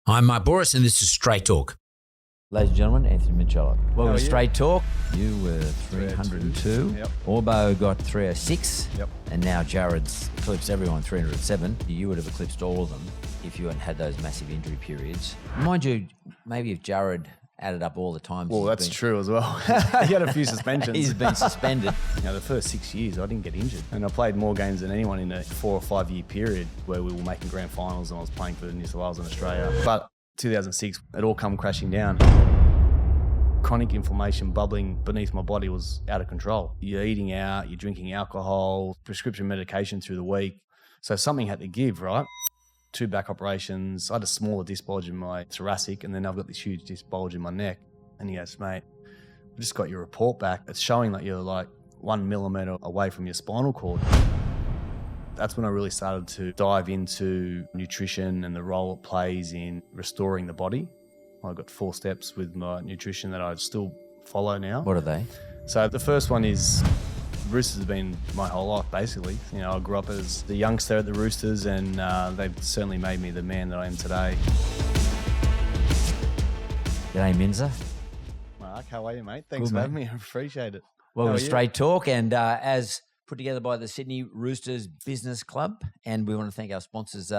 I'm Bouris, and this is Straight Talk. Ladies and gentlemen, Anthony Minichiello. Well, How are Straight Talk. You were 302. Yep. Orbo got 306. Yep. And now Jared's eclipsed everyone, 307. You would have eclipsed all of them if you hadn't had those massive injury periods. Mind you, maybe if Jared added up all the times. Well, that's true as well. He had a few suspensions. He's been suspended. The first 6 years, I didn't get injured. And I played more games than anyone in a 4 or 5 year period where we were making grand finals and I was playing for New South Wales and Australia. But 2006, it all come crashing down. Chronic inflammation bubbling beneath my body was out of control. You're eating out, you're drinking alcohol, prescription medication through the week. So something had to give, right? 2 back operations. I had a smaller disc bulge in my thoracic, and then I've got this huge disc bulge in my neck. And he goes, mate, I just got your report back. It's showing that you're like 1 millimeter away from your spinal cord. That's when I really started to dive into nutrition and the role it plays in restoring the body. I've got 4 steps with my nutrition that I still follow now. What are they? So the first one is, Roosters has been my whole life, basically. I grew up as the youngster at the Roosters, and they've certainly made me the man that I am today. G'day, Minza. Mark, how are you, mate? Thanks Good, for having mate. me. I appreciate it. Well, How we're are you? Straight Talk, and as put together by the Sydney Roosters Business Club, and we want to thank our sponsors,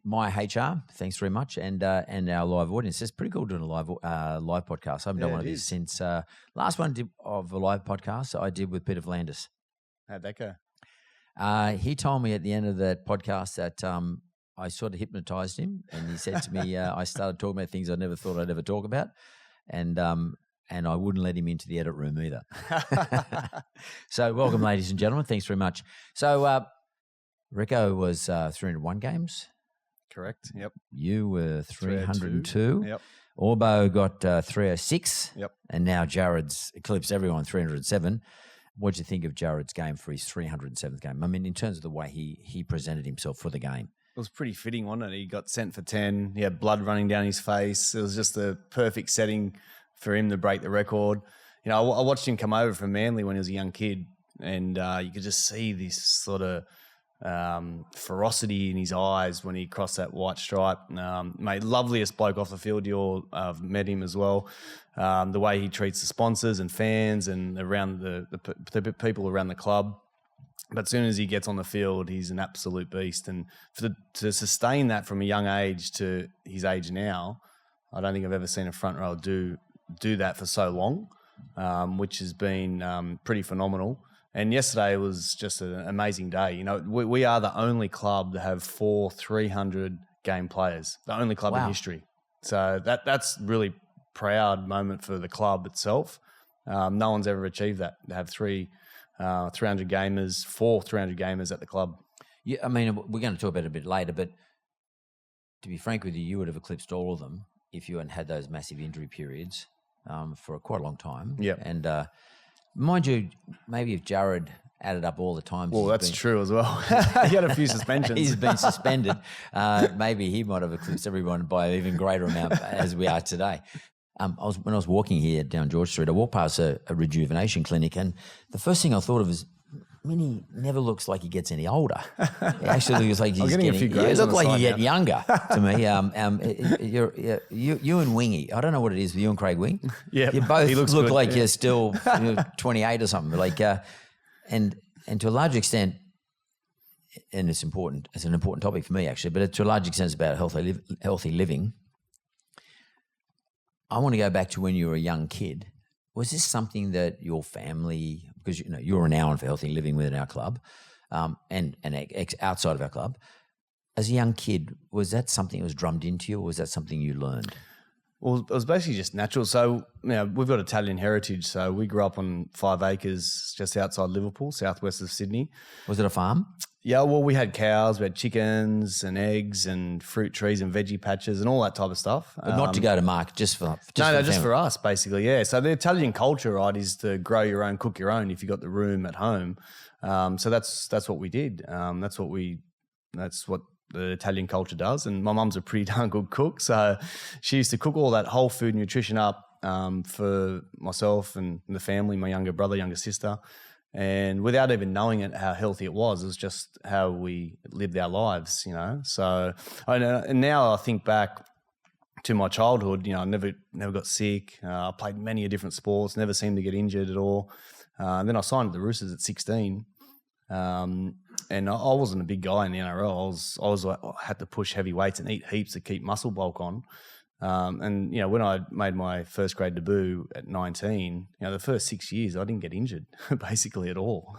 My HR, thanks very much, and our live audience. It's pretty cool doing a live podcast. I haven't done one of these since last one of a live podcast I did with Peter Vlandis. How'd that go? He told me at the end of that podcast that I sort of hypnotized him, and he said to me, I started talking about things I never thought I'd ever talk about, and I wouldn't let him into the edit room either. So welcome, ladies and gentlemen. Thanks very much. So Rico was 301 games. Correct. Yep. You were 302. Yep. Orbo got 306. Yep. And now Jared's eclipsed everyone, 307. What do you think of Jared's game for his 307th game? I mean, in terms of the way he presented himself for the game. It was pretty fitting, wasn't it? He got sent for 10. He had blood running down his face. It was just the perfect setting for him to break the record. I watched him come over from Manly when he was a young kid, and you could just see this sort of ferocity in his eyes when he crossed that white stripe. Mate, loveliest bloke off the field. You all have met him as well. The way he treats the sponsors and fans and around the people around the club. But as soon as he gets on the field, he's an absolute beast. And to sustain that from a young age to his age now, I don't think I've ever seen a front row do that for so long, which has been pretty phenomenal. And yesterday was just an amazing day. We are the only club to have 4 300-game players, the only club in history. So that's really proud moment for the club itself. No one's ever achieved that, to have 300 gamers, 4 300 gamers at the club. Yeah, I mean, we're going to talk about it a bit later, but to be frank with you, you would have eclipsed all of them if you hadn't had those massive injury periods for quite a long time. Yeah. And mind you, maybe if Jared added up all the times. Well, that's true as well. He had a few suspensions. He's been suspended. Maybe he might have eclipsed everyone by an even greater amount as we are today. When I was walking here down George Street, I walked past a rejuvenation clinic, and the first thing I thought of is, Mini never looks like he gets any older. He actually looks like he's getting a few grades. He looks like he's getting younger to me. You and Wingy, I don't know what it is with you and Craig Wing. Yeah, you both look good, like you're still 28 or something. And to a large extent, and it's important. It's an important topic for me actually, but to a large extent, it's about healthy living. I want to go back to when you were a young kid. Was this something that your family, because you're renowned for healthy living within our club, and outside of our club, as a young kid, was that something that was drummed into you, or was that something you learned? Well, it was basically just natural. So, we've got Italian heritage. So we grew up on 5 acres just outside Liverpool, southwest of Sydney. Was it a farm? Yeah, well, we had cows, we had chickens and eggs and fruit trees and veggie patches and all that type of stuff. But not to go to market, just for us, basically, yeah. So the Italian culture, right, is to grow your own, cook your own if you got the room at home. So that's what we did. That's what the Italian culture does. And my mum's a pretty darn good cook, so she used to cook all that whole food nutrition up for myself and the family, my younger brother, younger sister. And without even knowing it, how healthy it was just how we lived our lives, you know. So, and now I think back to my childhood, you know, I never got sick. I played many different sports, never seemed to get injured at all. And then I signed with the Roosters at 16. And I wasn't a big guy in the NRL. I was like, I had to push heavy weights and eat heaps to keep muscle bulk on. And, you know, when I made my first grade debut at 19, you know, the first 6 years I didn't get injured basically at all.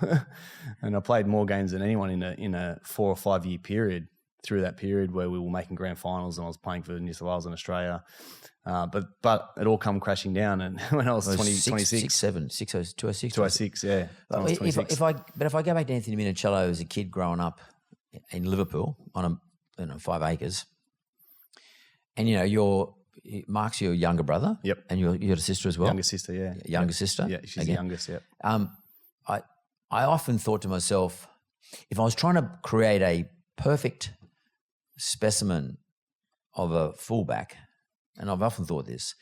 And I played more games than anyone in a 4 or 5 year period through that period where we were making grand finals and I was playing for New South Wales and Australia. But it all come crashing down. And when I was 26. 206, yeah. If I go back to Anthony Minichiello as a kid growing up in Liverpool on 5 acres, and you know Mark's your younger brother. Yep. And you got a sister as well. Younger sister, yeah. Younger sister. Yeah, she's the youngest. Yeah. I often thought to myself, if I was trying to create a perfect specimen of a fullback, and I've often thought this.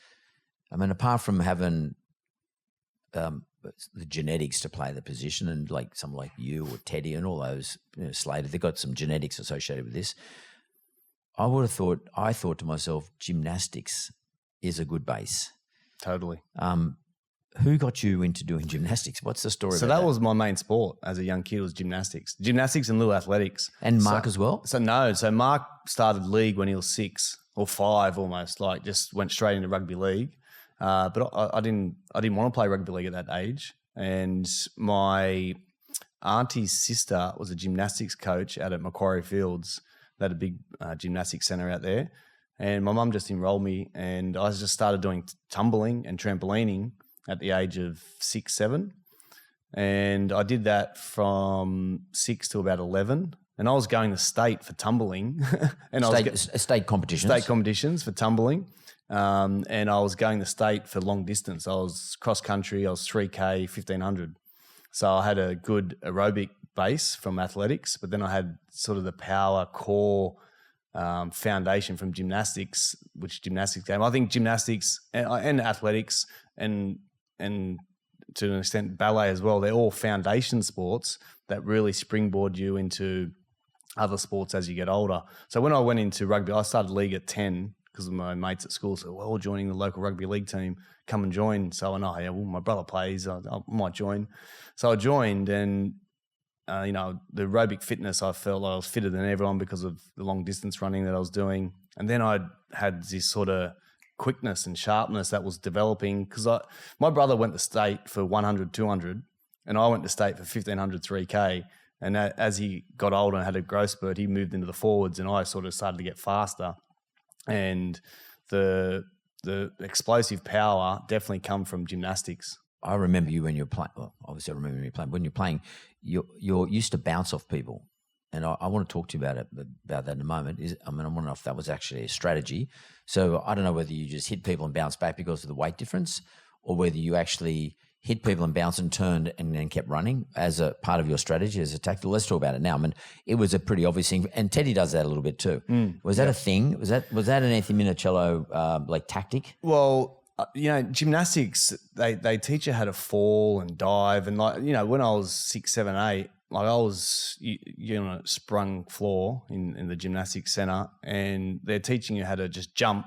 I mean, apart from having the genetics to play the position, and like someone like you or Teddy and all those, you know, Slater, they've got some genetics associated with this. I thought to myself, gymnastics is a good base. Totally. Who got you into doing gymnastics? What's the story? So that was my main sport as a young kid, was gymnastics and little athletics. And Mark as well? So Mark started league when he was 6 or 5 almost, like just went straight into rugby league. But I didn't want to play rugby league at that age. And my auntie's sister was a gymnastics coach out at Macquarie Fields. They had a big gymnastics centre out there. And my mum just enrolled me and I just started doing tumbling and trampolining at the age of 6, 7. And I did that from 6 to about 11. And I was going to state for tumbling. And state competitions. State competitions for tumbling. And I was going to state for long distance. I was cross country. I was 3K, 1500. So I had a good aerobic base from athletics, but then I had sort of the power core foundation from gymnastics, which gymnastics game. I think gymnastics and athletics and to an extent ballet as well, they're all foundation sports that really springboard you into other sports as you get older. So when I went into rugby, I started league at 10 because my mates at school said, well, we're joining the local rugby league team, come and join. So I know, yeah, well, my brother plays, I might join. So I joined and, you know, the aerobic fitness, I felt like I was fitter than everyone because of the long distance running that I was doing. And then I had this sort of quickness and sharpness that was developing because my brother went to state for 100, 200 and I went to state for 1500, 3K. And as he got older and had a growth spurt, he moved into the forwards and I sort of started to get faster. And the explosive power definitely come from gymnastics. I remember you when you were playing. Well, obviously I remember when you were playing. When you're playing, you're used to bounce off people. And I want to talk to you about that in a moment. I want to know if that was actually a strategy. So I don't know whether you just hit people and bounce back because of the weight difference or whether you actually hit people and bounced and turned and then kept running as a part of your strategy, as a tactical. Let's talk about it now. I mean, it was a pretty obvious thing. And Teddy does that a little bit too. Was that a thing? Was that an Anthony Minichiello like tactic? Well, you know, gymnastics, they teach you how to fall and dive. And like, you know, when I was 6, 7, 8, like I was, you know, sprung floor in the gymnastics center and they're teaching you how to just jump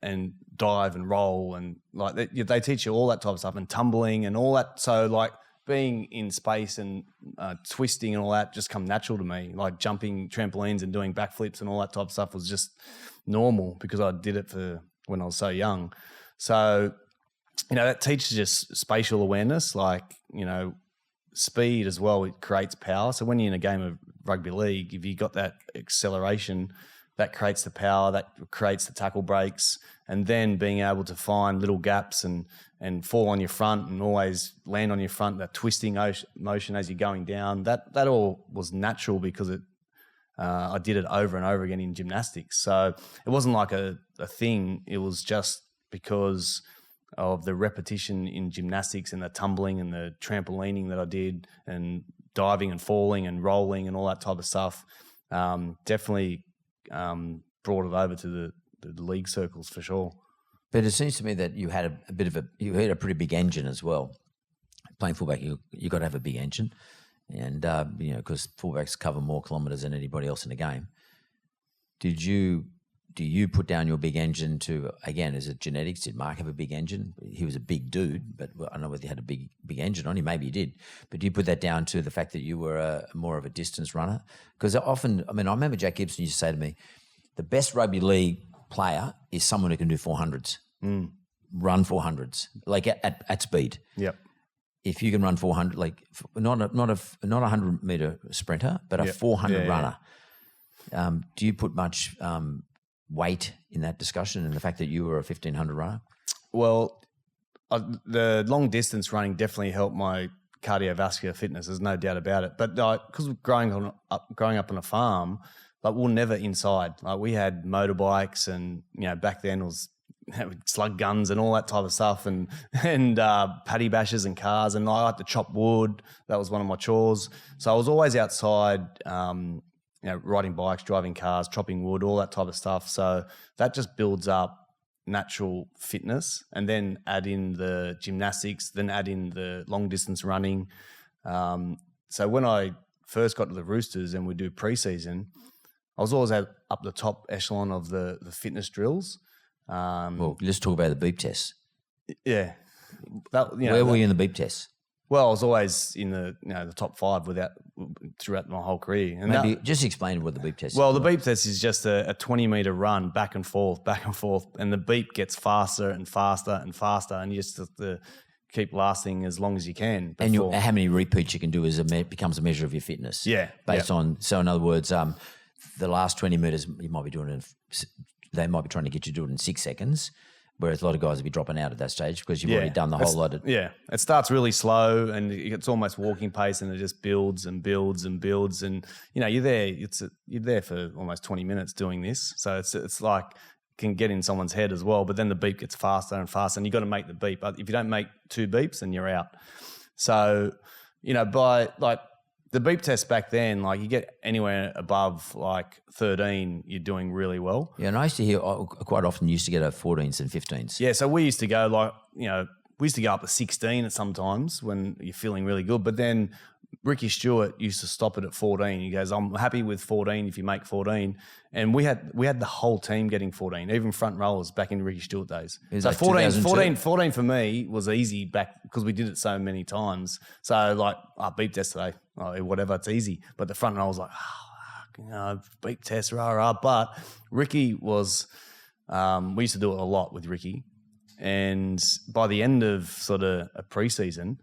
and dive and roll and like they teach you all that type of stuff and tumbling and all that. So like being in space and twisting and all that just come natural to me. Like jumping trampolines and doing backflips and all that type of stuff was just normal because I did it for when I was so young. So, you know, that teaches us spatial awareness, like, you know, speed as well. It creates power. So when you're in a game of rugby league, if you got that acceleration, that creates the power, that creates the tackle breaks, and then being able to find little gaps and fall on your front and always land on your front, that twisting motion as you're going down, that all was natural because I did it over and over again in gymnastics. So it wasn't like a thing. It was just because of the repetition in gymnastics and the tumbling and the trampolining that I did and diving and falling and rolling and all that type of stuff. Definitely brought it over to the league circles for sure. But it seems to me that you had a pretty big engine as well. playing fullback, you got to have a big engine, and because fullbacks cover more kilometres than anybody else in the game. Do you put down your big engine to, again, is it genetics? Did Mark have a big engine? He was a big dude, but I don't know whether he had a big engine on him. Maybe he did. But do you put that down to the fact that you were more of a distance runner? Because often, I remember Jack Gibson used to say to me, the best rugby league player is someone who can do 400s, run 400s, like at speed. Yep. If you can run 400, like not a 100-meter sprinter, but a 400 runner. Do you put much weight in that discussion and the fact that you were a 1,500 runner? Well, the long distance running definitely helped my cardiovascular fitness. There's no doubt about it. But because growing up on a farm, like we're never inside. Like we had motorbikes, and back then it was slug guns and all that type of stuff, and paddy bashes and cars. And I like to chop wood. That was one of my chores. So I was always outside. Riding bikes, driving cars, chopping wood, all that type of stuff. So that just builds up natural fitness, and then add in the gymnastics, then add in the long distance running. So when I first got to the Roosters and we do pre-season, I was always up the top echelon of the fitness drills. Well, let's talk about the beep tests. Yeah. Where were you in the beep tests? Well, I was always in the top 5 throughout my whole career. And maybe just explain what the beep test is. Well, the beep test is just a 20-meter run back and forth, and the beep gets faster and faster and faster, and you just have to keep lasting as long as you can. And how many repeats you can do becomes a measure of your fitness. Yeah. Based on, so in other words, the last 20 meters you might be doing it. They might be trying to get you to do it in 6 seconds. Whereas a lot of guys will be dropping out at that stage because you've already done the whole lot of... Yeah, it starts really slow and it's almost walking pace, and it just builds and builds and builds, and you're there. You're there for almost 20 minutes doing this, so it's like can get in someone's head as well. But then the beep gets faster and faster, and you got to make the beep. If you don't make 2 beeps, then you're out. So by like the beep test back then, like you get anywhere above like 13, you're doing really well. Yeah, and I used to hear quite often you used to get a 14s and 15s. Yeah, so we used to go we used to go up to 16 at sometimes when you're feeling really good. But then Ricky Stewart used to stop it at 14. He goes, I'm happy with 14 if you make 14. And we had the whole team getting 14, even front rowers back in Ricky Stewart days. So like 14 for me was easy back because we did it so many times. So like, beep test today, whatever, it's easy. But the front row was like, beep test, rah. But Ricky was, we used to do it a lot with Ricky. And by the end of sort of a pre-season,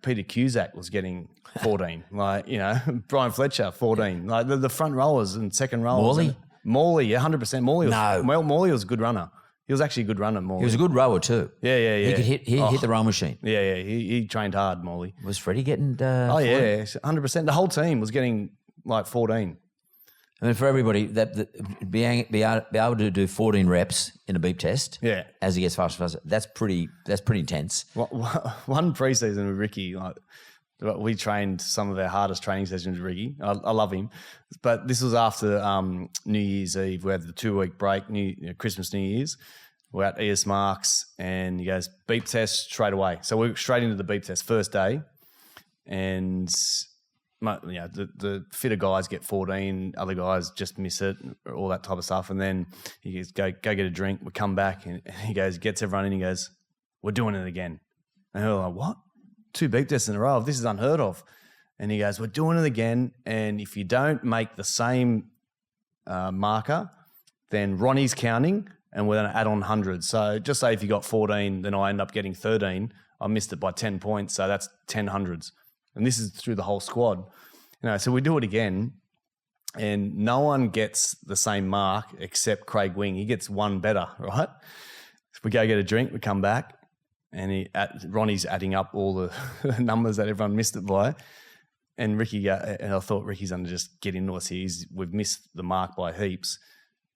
Peter Cusack was getting 14. Brian Fletcher, 14. Like the front rowers and second rowers. Morley, 100%. Morley was a good runner. He was actually a good runner, Morley. He was a good rower too. Yeah. He could hit the row machine. Yeah. He trained hard, Morley. Was Freddie getting 14? 100%. The whole team was getting like 14. I mean, for everybody, that be able to do 14 reps in a beep test, as he gets faster and faster, that's pretty intense. One pre-season with Ricky, we trained some of our hardest training sessions with Ricky. I love him, but this was after New Year's Eve. We had the 2-week break, Christmas, New Year's. We're at ES Marks, and he goes beep test straight away. So we're straight into the beep test first day, and the fitter guys get 14, other guys just miss it, all that type of stuff. And then he goes, go get a drink. We come back, and he goes, gets everyone in. He goes, we're doing it again. And we're like, what? 2 beep tests in a row? This is unheard of. And he goes, we're doing it again. And if you don't make the same marker, then Ronnie's counting, and we're going to add on hundreds. So just say if you got 14, then I end up getting 13. I missed it by 10 points, so that's 10 hundreds. And this is through the whole squad. So we do it again, and no one gets the same mark except Craig Wing. He gets one better, right? So we go get a drink, we come back, and Ronnie's adding up all the numbers that everyone missed it by. And Ricky, and I thought Ricky's going to just get into us here. We've missed the mark by heaps.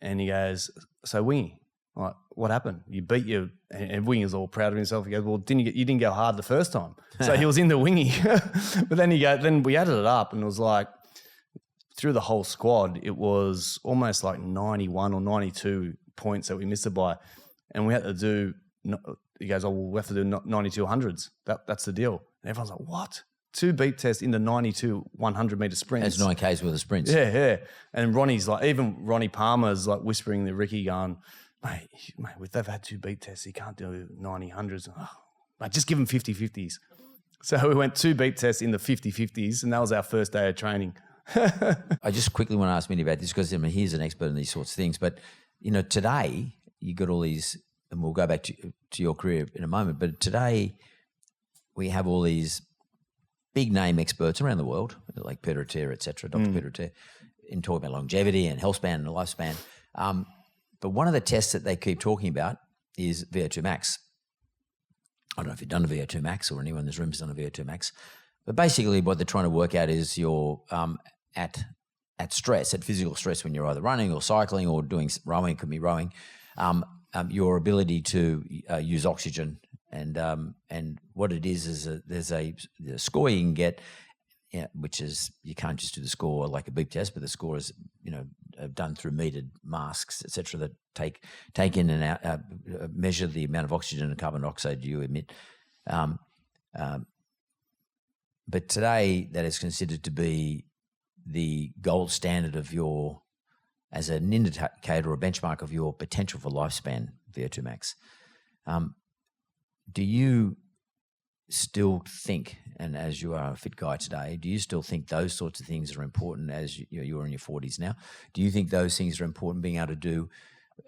And he goes, so Wingy, like, what happened? You beat your, and Wingy is all proud of himself. He goes, well, you didn't go hard the first time. So he was in the Wingy. But then then we added it up, and it was like, through the whole squad, it was almost like 91 or 92 points that we missed it by. And we had to do, he goes, we have to do 92 hundreds. That's the deal. And everyone's like, what? 2 beep tests in the 92 100-metre sprints. That's 9Ks worth of sprints. Yeah. And Ronnie's like, even Ronnie Palmer's like whispering to Ricky going, mate, they've had 2 beep tests. He can't do 90 hundreds. Oh, mate, just give him 50-50s. So we went 2 beep tests in the 50-50s, and that was our first day of training. I just quickly want to ask Mini about this because he's an expert in these sorts of things. But, today you got all these, and we'll go back to your career in a moment, but today we have all these big name experts around the world, like Peter Attia, et cetera, Dr. Peter Attia, in talking about longevity and health span and lifespan. But one of the tests that they keep talking about is VO2 Max. I don't know if you've done a VO2 Max or anyone in this room has done a VO2 Max. But basically what they're trying to work out is your at stress, at physical stress when you're either running or cycling or doing rowing, could be rowing, your ability to use oxygen. And what it is there's a score you can get, which is you can't just do the score like a beep test, but the score is done through metered masks, etc., that take in and out, measure the amount of oxygen and carbon dioxide you emit. But today that is considered to be the gold standard of as an indicator or benchmark of your potential for lifespan, VO2 Max. Do you still think, and as you are a fit guy today, do you still think those sorts of things are important as you're in your 40s now? Do you think those things are important, being able to do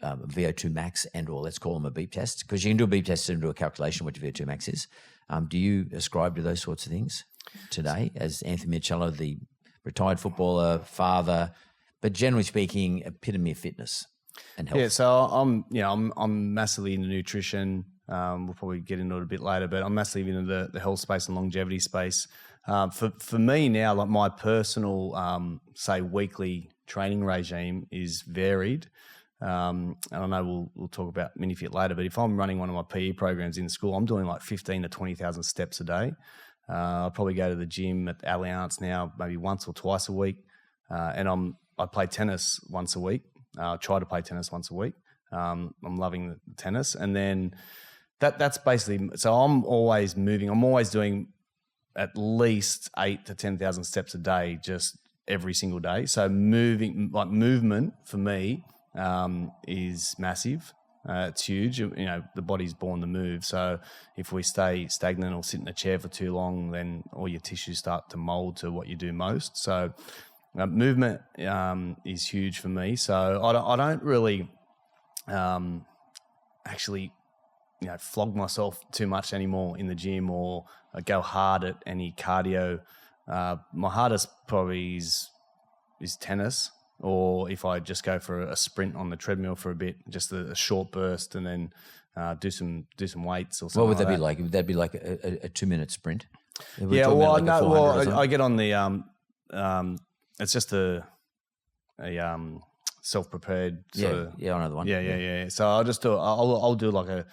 VO2 Max or let's call them a beep test? Because you can do a beep test and do a calculation what your VO2 Max is. Do you ascribe to those sorts of things today as Anthony Minichiello, the retired footballer, father, but generally speaking, epitome of fitness and health? Yeah, so I'm massively into nutrition. We'll probably get into it a bit later, but I'm massively into the health space and longevity space. For me now, like my personal, say, weekly training regime is varied. And I know we'll talk about MINIFIT later, but if I'm running one of my PE programs in school, I'm doing like 15 to 20,000 steps a day. I probably go to the gym at Allianz now maybe once or twice a week, and I play tennis once a week. Try to play tennis once a week. I'm loving the tennis, and then that's basically. So I'm always moving. I'm always doing at least 8 to 10,000 steps a day, just every single day. So movement for me is massive. It's huge. The body's born to move. So if we stay stagnant or sit in a chair for too long, then all your tissues start to mold to what you do most. So movement is huge for me. So I don't really actually flog myself too much anymore in the gym or go hard at any cardio. My hardest probably is tennis. Or if I just go for a sprint on the treadmill for a bit, just a short burst, and then do some weights or something. What would that be like? Would that be like a 2-minute sprint? Yeah, I get on the it's just a self-prepared sort of. Yeah, I know the one. Yeah. So I'll do like a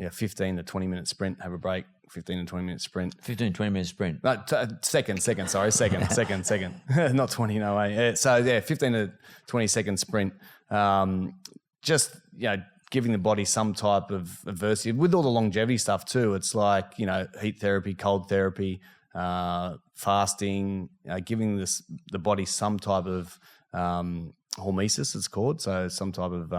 15 to 20 minute sprint, have a break. 15 to 20 minute sprint. 15 to 20 minute sprint. No, second. Not 20, no way. So 15 to 20 second sprint. Just, giving the body some type of adversity. With all the longevity stuff too, it's like, heat therapy, cold therapy, fasting, giving the body some type of hormesis, it's called. So some type of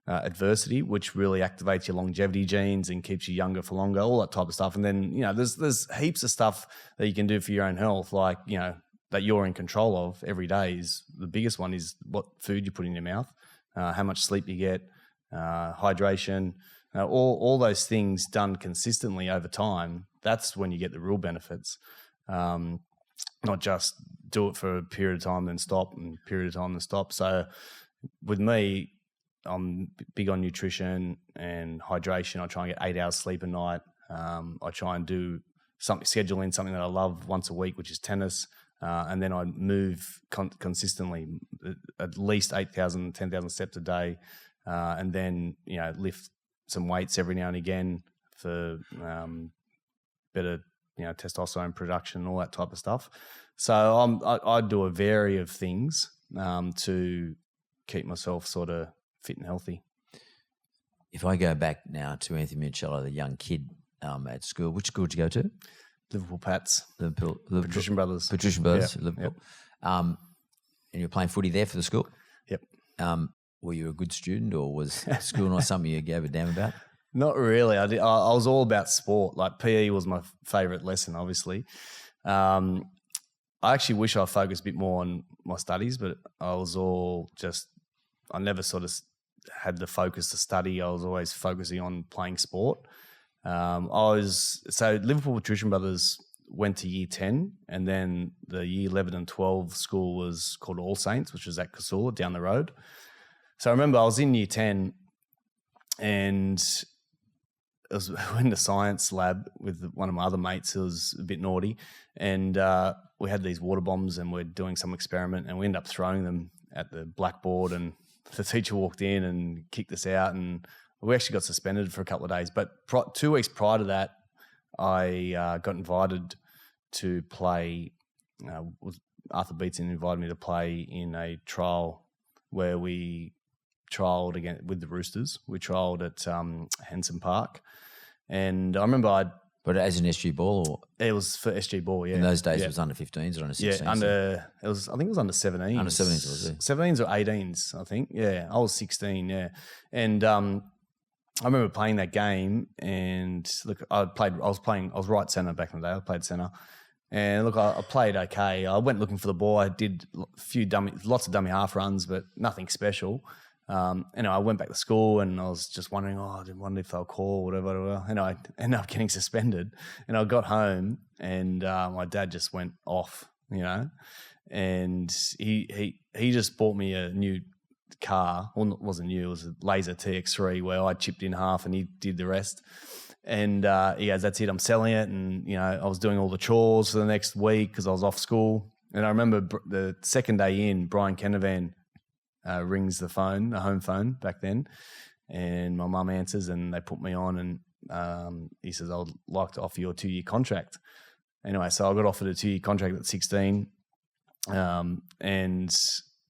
adversity, which really activates your longevity genes and keeps you younger for longer, all that type of stuff. And then, there's heaps of stuff that you can do for your own health, like, that you're in control of every day. The biggest one is what food you put in your mouth, how much sleep you get, hydration, all those things done consistently over time. That's when you get the real benefits. Not just do it for a period of time, then stop, and period of time, then stop. So with me, I'm big on nutrition and hydration. I try and get 8 hours sleep a night. I try and schedule in something that I love once a week, which is tennis. And then I move consistently, at least 8,000, 10,000 steps a day. And then, lift some weights every now and again for better, testosterone production, all that type of stuff. So I do a variety of things to keep myself sort of fit and healthy. If I go back now to Anthony Minichiello, the young kid at school, which school did you go to? Liverpool Pats. Liverpool. Patrician Brothers. Patrician Brothers, Yep, Liverpool. And you were playing footy there for the school? Yep. Were you a good student, or was school not something you gave a damn about? Not really. I was all about sport. Like PE was my favourite lesson, obviously. I actually wish I focused a bit more on my studies, but I never sort of had the focus to study. I was always focusing on playing sport. Liverpool Patrician Brothers went to year 10, and then the year 11 and 12 school was called All Saints, which was at Casula down the road. So I remember I was in year 10, and I was in the science lab with one of my other mates who was a bit naughty, and we had these water bombs, and we're doing some experiment, and we ended up throwing them at the blackboard, and the teacher walked in and kicked us out, and we actually got suspended for a couple of days. But 2 weeks prior to that, I got invited to play. Arthur Beetson invited me to play in a trial where we trialled again with the Roosters. We trialled at Henson Park, and I remember But as an SG ball, or it was for SG ball, yeah. in those days it was under 15s or under 16s? Yeah, I think it was under 17s. Under 17s, was it? 17s or 18s, I think. Yeah, I was 16, yeah. And I remember playing that game, and look, I was right centre back in the day. I played centre. And look, I played okay. I went looking for the ball. I did lots of dummy half runs, but nothing special. I went back to school, and I was just wondering, I didn't wonder if they'll call, whatever. And I ended up getting suspended. And I got home, and my dad just went off, and he just bought me a new car. Well, it wasn't new. It was a Laser TX3 where I chipped in half and he did the rest. And he goes, "That's it, I'm selling it." And, I was doing all the chores for the next week because I was off school. And I remember the second day in, Brian Kenevan rings the phone, the home phone back then, and my mum answers, and they put me on, and he says, "I would like to offer you a 2-year contract." Anyway, so I got offered a 2-year contract at 16, and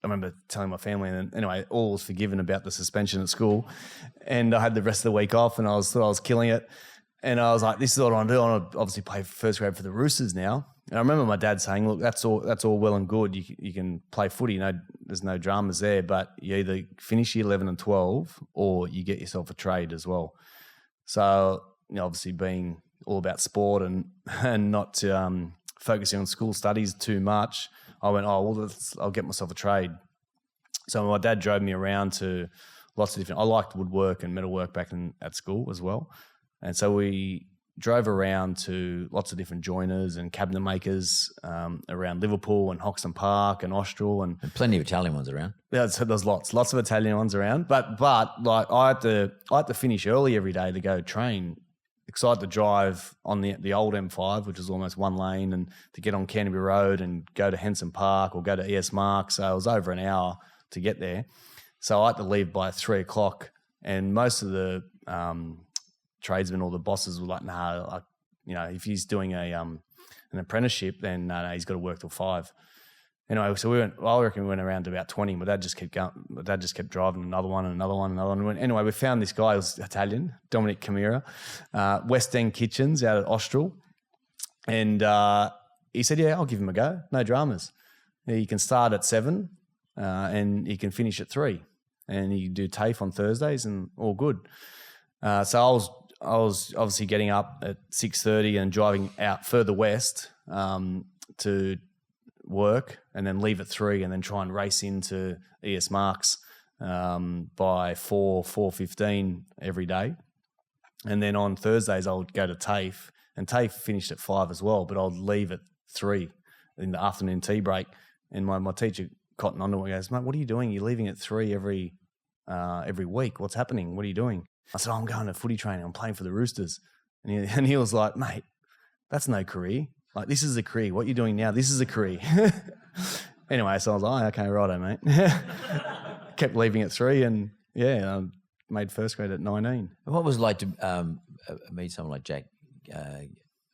I remember telling my family, and anyway, all was forgiven about the suspension at school, and I had the rest of the week off, and I thought I was killing it, and I was like, "This is what I want to do. I want to obviously play first grade for the Roosters now." And I remember my dad saying, "Look, that's all well and good. You can play footy. There's no dramas there, but you either finish year 11 and 12 or you get yourself a trade as well." So, obviously being all about sport and not focusing on school studies too much, I went, I'll get myself a trade. So my dad drove me around to lots of different. I liked woodwork and metalwork back at school as well, and so we drove around to lots of different joiners and cabinet makers around Liverpool and Hoxton Park and Austral and plenty of Italian ones around. Yeah, so there's lots of Italian ones around. But like I had to finish early every day to go train. Because I had to drive on the old M5, which is almost one lane, and to get on Canterbury Road and go to Henson Park or go to ES Mark. So it was over an hour to get there. So I had to leave by 3 o'clock, and most of the tradesmen or the bosses were like, "Nah, if he's doing an apprenticeship, then no, he's got to work till 5." Anyway, so I reckon we went around to about 20. My dad just kept going. My dad just kept driving another one. Anyway, we found this guy who was Italian, Dominic Camira, West End Kitchens out at Austral. And he said, "Yeah, I'll give him a go. No dramas. He can start at 7 and he can finish at 3. And he can do TAFE on Thursdays and all good." So I was obviously getting up at 6:30 and driving out further west to work, and then leave at 3, and then try and race into ES Marks by 4:15 every day. And then on Thursdays I would go to TAFE, and TAFE finished at 5 as well, but I'd leave at 3 in the afternoon tea break. And my teacher cottoned onto me and goes, "Mate, what are you doing? You're leaving at 3 every week. What's happening? What are you doing?" I said, "I'm going to footy training. I'm playing for the Roosters." And he was like, "Mate, that's no career. Like, this is a career. What you're doing now, this is a career." Anyway, so I was like, "Okay, righto, mate." Kept leaving at 3, and I made first grade at 19. And what was it like to meet someone like Jack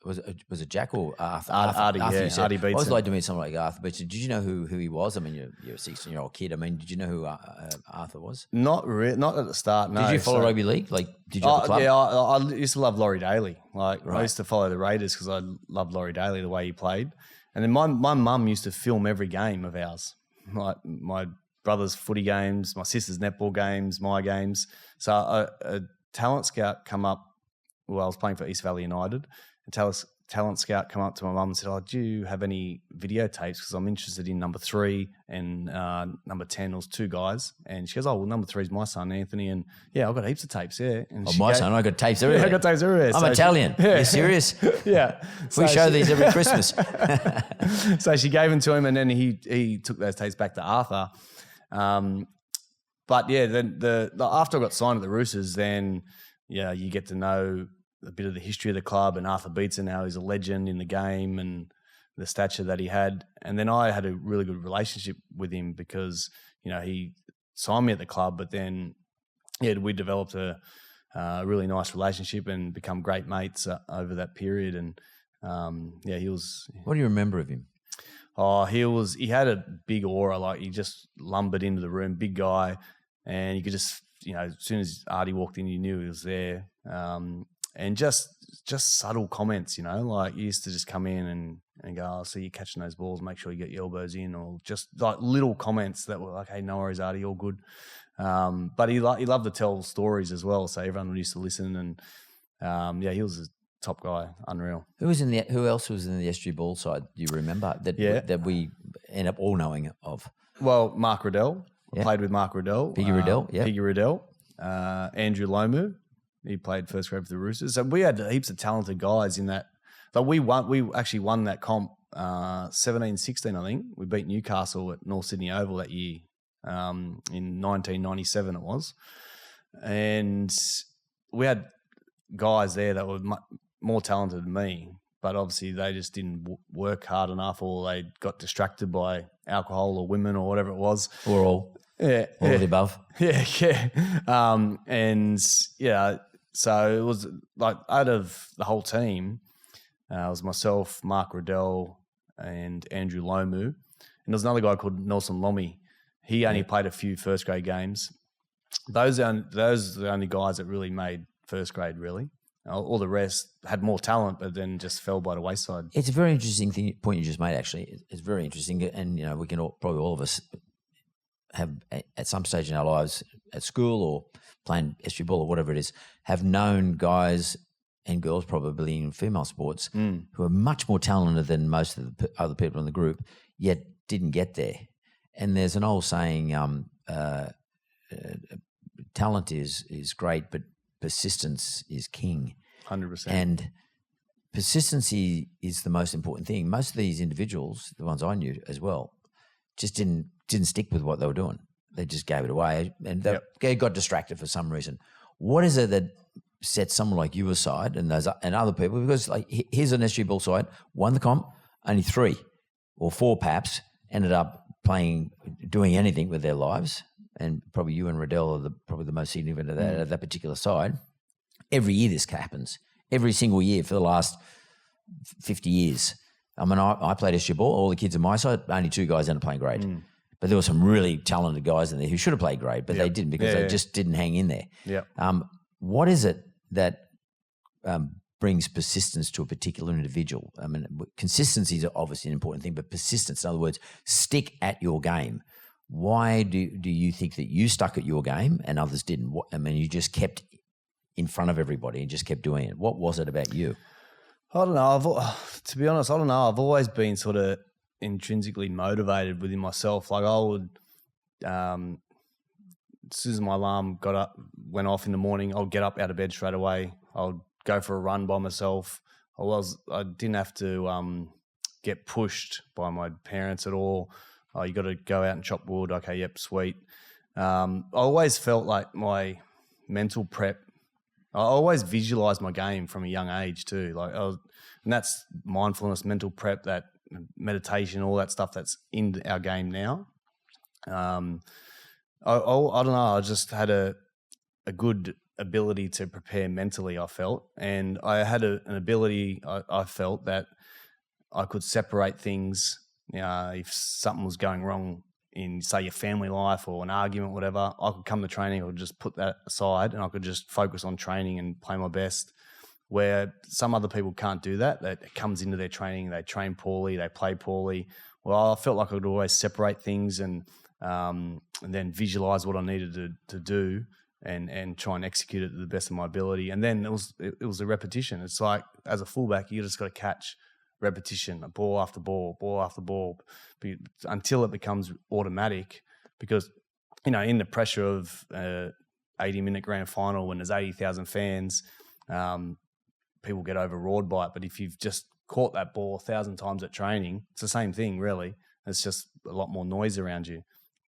Was it Jack or Arthur? Artie, Arthur, yeah. you said. Artie beats I always him. like to meet someone like Arthur. But did you know who he was? I mean, you're a 16-year-old kid. I mean, did you know who Arthur was? Not at the start. No. Did you follow rugby league? Like, did you have a club? Yeah, I used to love Laurie Daly. Like, Right. I used to follow the Raiders because I loved Laurie Daly, the way he played. And then my mum used to film every game of ours, like my brother's footy games, my sister's netball games, my games. So a talent scout come up. Well, I was playing for East Valley United. A talent scout come up to my mum and said, "Oh, do you have any videotapes? Because I'm interested in number 3 and number 10. It was 2 guys." And she goes, "Oh, well, number 3 is my son, Anthony." And yeah, I've got heaps of tapes, yeah. And My son, I got tapes everywhere. Yeah, I got tapes everywhere. I'm Italian. Are you serious? Yeah. We show these every Christmas. So she gave them to him, and then he took those tapes back to Arthur. But yeah, then after I got signed at the Roosters, then you get to know a bit of the history of the club and Arthur Beetson, how he's a legend in the game and the stature that he had. And then I had a really good relationship with him because he signed me at the club, but then we developed a really nice relationship and become great mates over that period. And he was. What do you remember of him? Oh, he had a big aura. Like, he just lumbered into the room, big guy, and you could just, as soon as Artie walked in, you knew he was there. And just subtle comments, like, he used to just come in and go, "Oh, see you catching those balls, make sure you get your elbows in," or just like little comments that were like, "Hey, no worries, Artie, all good." But he loved to tell stories as well, so everyone used to listen. And he was a top guy, unreal. Who else was in the SG Ball side? Do you remember that we end up all knowing of? Well, Mark Riddell. I played with Mark Riddell. Piggy Riddell, yeah. Piggy Riddell. Andrew Lomu. He played first grade for the Roosters. So we had heaps of talented guys in that. Like, we actually won that comp 17-16, I think. We beat Newcastle at North Sydney Oval that year in 1997 it was. And we had guys there that were more talented than me, but obviously they just didn't work hard enough, or they got distracted by alcohol or women or whatever it was. Or all. Yeah. All of the above. Yeah. So it was like, out of the whole team, it was myself, Mark Riddell, and Andrew Lomu. And there was another guy called Nelson Lomi. He only played a few first grade games. Those are the only guys that really made first grade, really. All the rest had more talent, but then just fell by the wayside. It's a very interesting point you just made, actually. It's very interesting. And, we can probably all of us have, at some stage in our lives, at school or playing SG Ball or whatever it is, have known guys and girls probably in female sports who are much more talented than most of the other people in the group, yet didn't get there. And there's an old saying, talent is great, but persistence is king. 100%. And persistency is the most important thing. Most of these individuals, the ones I knew as well, just didn't stick with what they were doing. They just gave it away, and they got distracted for some reason. What is it that sets someone like you aside and other people? Because, like, here's an SG Ball side, won the comp, only 3 or 4 perhaps ended up doing anything with their lives, and probably you and Riddell are probably the most significant of that particular side. Every year this happens. Every single year for the last 50 years. I mean, I played SG Ball. All the kids on my side, only 2 guys ended up playing grade. But there were some really talented guys in there who should have played grade, but they didn't because they just didn't hang in there. Yeah. What is it that brings persistence to a particular individual? I mean, consistency is obviously an important thing, but persistence, in other words, stick at your game. Why do you think that you stuck at your game and others didn't? You just kept in front of everybody and just kept doing it. What was it about you? I don't know. To be honest, I don't know. I've always been sort of intrinsically motivated within myself. Like, I would, as soon as my alarm went off in the morning, I'll get up out of bed straight away. I'll go for a run by myself. I didn't have to get pushed by my parents at all. Oh, you got to go out and chop wood. Okay, yep, sweet. I always felt like my mental prep. I always visualized my game from a young age too. And that's mindfulness, mental prep, that meditation, all that stuff that's in our game now. I don't know. I just had a good ability to prepare mentally, I felt. And I had an ability, I felt, that I could separate things. If something was going wrong in, say, your family life or an argument, whatever, I could come to training, I would just put that aside and I could just focus on training and play my best. Where some other people can't do that. That comes into their training, they train poorly, they play poorly. Well, I felt like I could always separate things and then visualize what I needed to do and try and execute it to the best of my ability. And then it was a repetition. It's like, as a fullback, you just got to catch repetition, ball after ball, ball after ball, until it becomes automatic. Because, in the pressure of 80-minute grand final when there's 80,000 fans, people get overawed by it. But if you've just caught that ball 1,000 times at training, it's the same thing, really. It's just a lot more noise around you.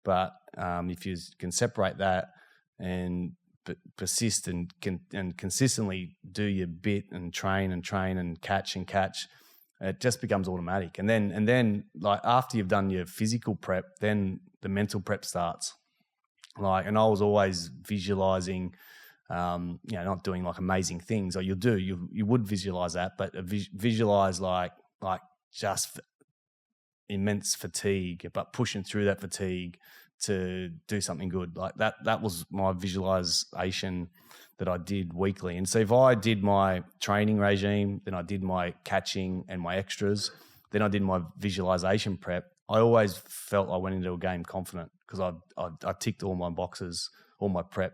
But if you can separate that and persist and consistently do your bit and train and catch, it just becomes automatic. And then like after you've done your physical prep, then the mental prep starts. And I was always visualizing. Not doing like amazing things, or you would visualize that, but visualize like just immense fatigue, but pushing through that fatigue to do something good. Like that was my visualization that I did weekly. And so if I did my training regime, then I did my catching and my extras, then I did my visualization prep, I always felt I went into a game confident because I ticked all my boxes, all my prep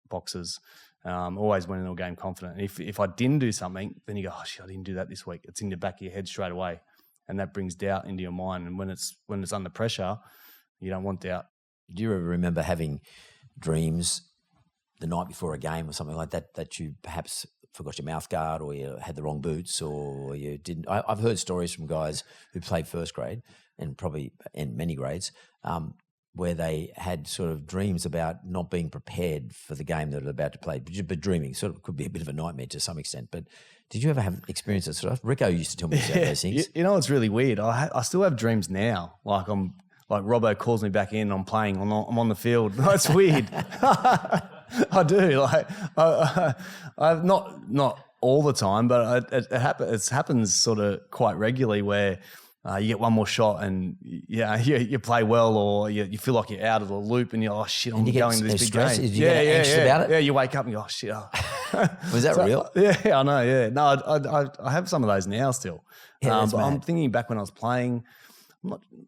boxes. Always went into a game confident. And if I didn't do something, then you go, oh shit, I didn't do that this week. It's in the back of your head straight away, and that brings doubt into your mind. And when it's under pressure, you don't want doubt. Do you ever remember having dreams the night before a game or something like that you perhaps forgot your mouth guard, or you had the wrong boots, or you didn't? I've heard stories from guys who played first grade and probably in many grades, where they had sort of dreams about not being prepared for the game that they're about to play, but dreaming sort of could be a bit of a nightmare to some extent. But did you ever have experience of sort of? Rico used to tell me about those things. It's really weird. I still have dreams now. Like Robbo calls me back in, I'm playing, I'm on the field. That's weird. I do. I've not all the time, but it happens sort of quite regularly where you get one more shot and you play well, or you feel like you're out of the loop and you're, oh shit, I'm going to this big game. Did you get anxious about it? Yeah, you wake up and you go, oh shit. Was that real? Yeah, I know, yeah. No, I have some of those now still. Yeah, but I'm thinking back when I was playing,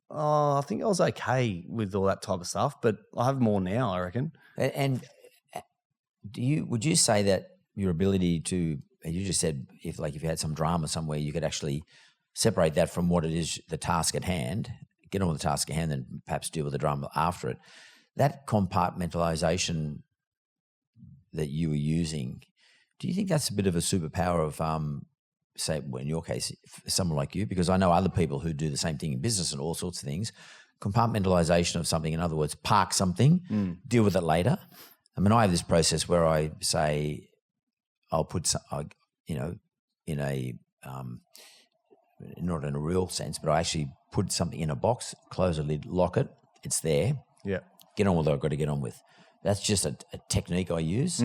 I think I was okay with all that type of stuff, but I have more now, I reckon. And would you say that your ability to, you just said if you had some drama somewhere, you could actually separate that from what it is, the task at hand, get on with the task at hand, and perhaps deal with the drama after it. That compartmentalization that you were using, do you think that's a bit of a superpower of, say, well, in your case, someone like you? Because I know other people who do the same thing in business and all sorts of things. Compartmentalization of something, in other words, park something, deal with it later. I mean, I have this process where I say, I'll put, in a, not in a real sense, but I actually put something in a box, close the lid, lock it. It's there. Yeah. Get on with what I've got to get on with. That's just a technique I use.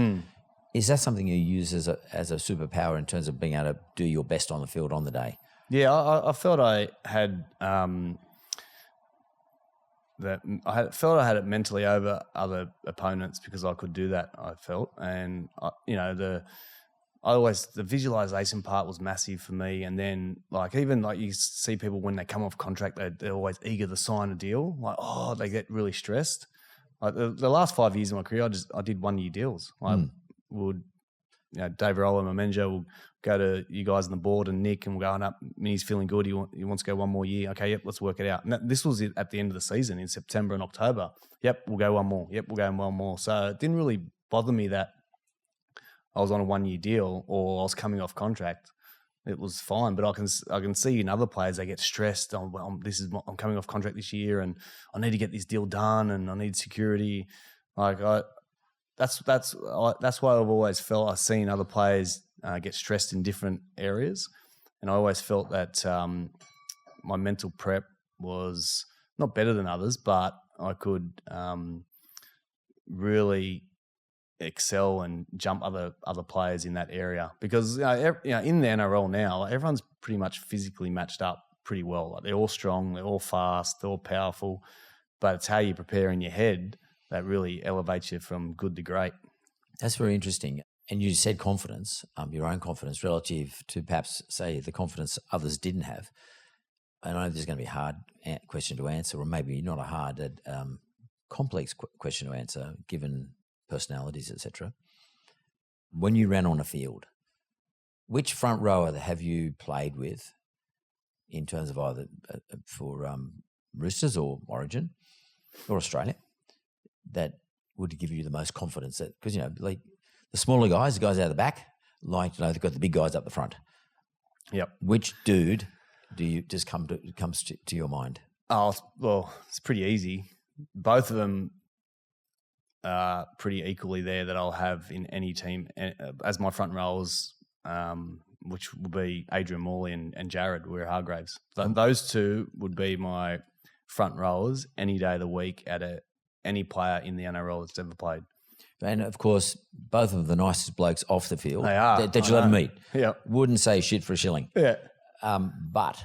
Is that something you use as a superpower in terms of being able to do your best on the field on the day? Yeah, I felt I had I had it mentally over other opponents because I could do that. I felt, and the visualization part was massive for me. And then even you see people when they come off contract, they're always eager to sign a deal. They get really stressed. The last 5 years of my career, I did 1 year deals. Dave Roller, my manager, will go to you guys on the board and Nick, and we'll go up. Mini's feeling good. He wants to go 1 more year. Okay, yep, let's work it out. And this was at the end of the season in September and October. Yep, we'll go 1 more. Yep, we'll go 1 more. So it didn't really bother me that I was on a 1 year deal or I was coming off contract. It was fine, but I can see in other players they get stressed. I'm coming off contract this year, and I need to get this deal done, and I need security. That's why I've always felt I've seen other players get stressed in different areas, and I always felt that my mental prep was not better than others, but I could really excel and jump other players in that area, because in the NRL now, everyone's pretty much physically matched up pretty well. Like, they're all strong, they're all fast, they're all powerful, but it's how you prepare in your head that really elevates you from good to great. That's very interesting. And you said confidence, your own confidence relative to perhaps, say, the confidence others didn't have. I know this is going to be a hard question to answer, or maybe not a hard, complex question to answer given personalities, etc. When you ran on a field, which front rower have you played with in terms of either for Roosters or Origin or Australia that would give you the most confidence? Because, like the smaller guys, the guys out of the back, they've got the big guys up the front. Yep. Which dude comes to your mind? Oh, well, it's pretty easy. Both of them are pretty equally there that I'll have in any team as my front rowers, which will be Adrian Morley and Jared Waerea-Hargreaves. Those two would be my front rowers any day of the week at any player in the NRL that's ever played. And, of course, both of them the nicest blokes off the field. They are. That you'll ever meet. Yeah. Wouldn't say shit for a shilling. Yeah. But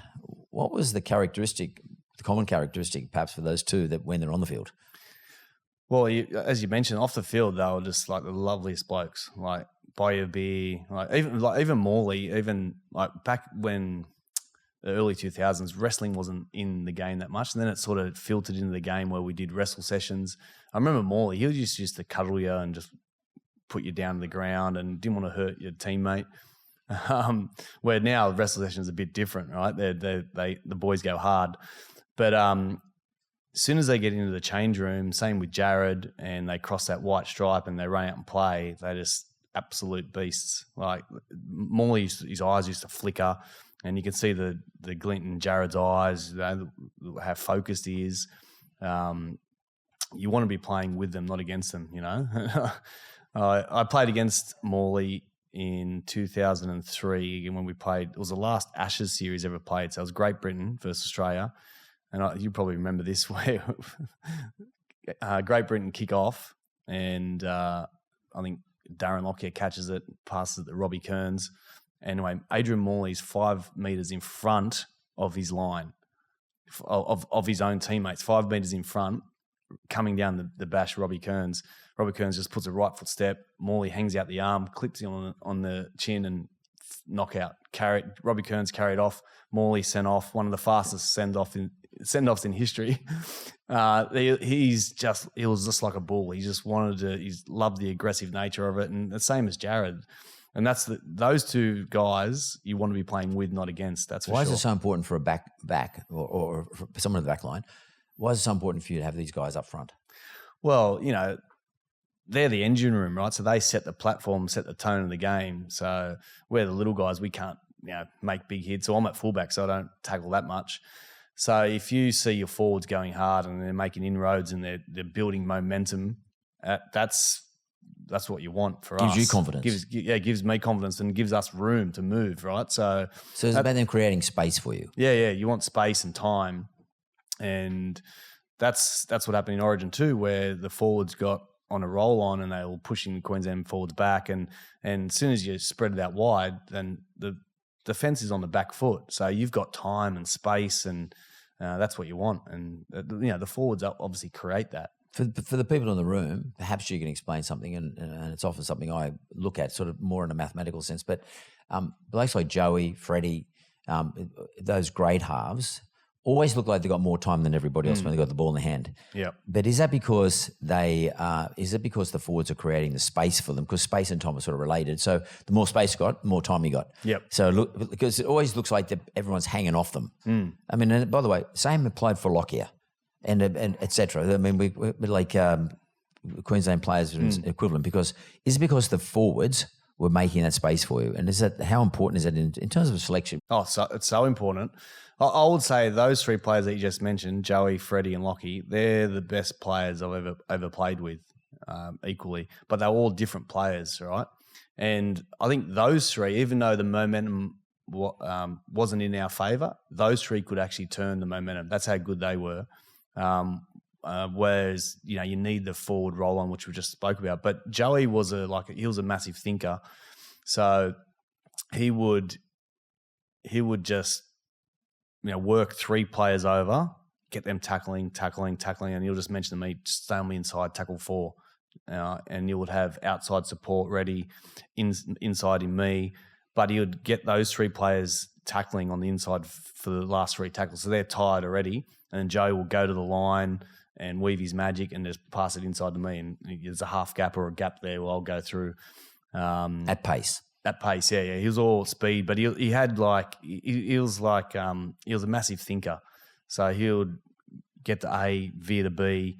what was the common characteristic perhaps for those two that when they're on the field? Well, as you mentioned, off the field, they were just like the loveliest blokes. Like, buy you a beer. Even Morley, even like back when the early 2000s, wrestling wasn't in the game that much. And then it sort of filtered into the game where we did wrestle sessions. I remember Morley, he just used to cuddle you and just put you down to the ground and didn't want to hurt your teammate. Where now wrestle sessions are a bit different, right? The boys go hard. But as soon as they get into the change room, same with Jared, and they cross that white stripe and they run out and play, they're just absolute beasts. Like Morley, his eyes used to flicker, and you can see the glint in Jared's eyes, how focused he is. You want to be playing with them, not against them, I played against Morley in 2003 when we played. It was the last Ashes series ever played. So it was Great Britain versus Australia. And you probably remember this, where Great Britain kick off and I think Darren Lockyer catches it, passes it to Robbie Kearns. Anyway, Adrian Morley's 5 metres in front of his line, of his own teammates, 5 metres in front, coming down the bash, Robbie Kearns. Robbie Kearns just puts a right foot step. Morley hangs out the arm, clips him on the chin and knockout. Robbie Kearns carried off. Morley sent off, one of the fastest send-offs in history. He was just like a bull. He just he loved the aggressive nature of it, and the same as Jared. And that's those two guys you want to be playing with, not against. That's for sure. Why is it so important for a back or for someone in the back line? Why is it so important for you to have these guys up front? Well, they're the engine room, right? So they set the platform, set the tone of the game. So we're the little guys. We can't, make big hits. So I'm at fullback, so I don't tackle that much. So if you see your forwards going hard and they're making inroads and they're building momentum, that's what you want for us. Gives you confidence. Gives me confidence and gives us room to move, right? So it's about them creating space for you. Yeah. You want space and time. And that's what happened in Origin too, where the forwards got on a roll on and they were pushing the Queensland forwards back. And as soon as you spread it out wide, then the defence is on the back foot. So you've got time and space, and that's what you want. And, the forwards obviously create that. For the people in the room, perhaps you can explain something, and it's often something I look at sort of more in a mathematical sense, but blokes like Joey, Freddie, those great halves always look like they've got more time than everybody else when they've got the ball in the hand. Yeah. But is that because the forwards are creating the space for them? Because space and time are sort of related. So the more space you got, the more time you got. Yep. So look, because it always looks like everyone's hanging off them. I mean, and by the way, same applied for Lockyer and et cetera. I mean, we're like Queensland players are equivalent because the forwards were making that space for you? And how important is that in terms of selection? Oh, so it's so important. I would say those 3 players that you just mentioned, Joey, Freddie and Lockie, they're the best players I've ever played with equally. But they're all different players, right? And I think those 3, even though the momentum wasn't in our favour, those 3 could actually turn the momentum. That's how good they were. whereas you need the forward roll on, which we just spoke about. But Joey was he was a massive thinker, so he would just work 3 players over, get them tackling, and he'll just mention to me, just stay on the inside, tackle 4. And you would have outside support ready inside in me, but he would get those 3 players tackling on the inside for the last 3 tackles. So they're tired already, and then Joey will go to the line and weave his magic and just pass it inside to me. And there's a half gap or a gap there where I'll go through. At pace. At pace, yeah. He was all speed, but he had he was a massive thinker. So he would get to A, veer to B,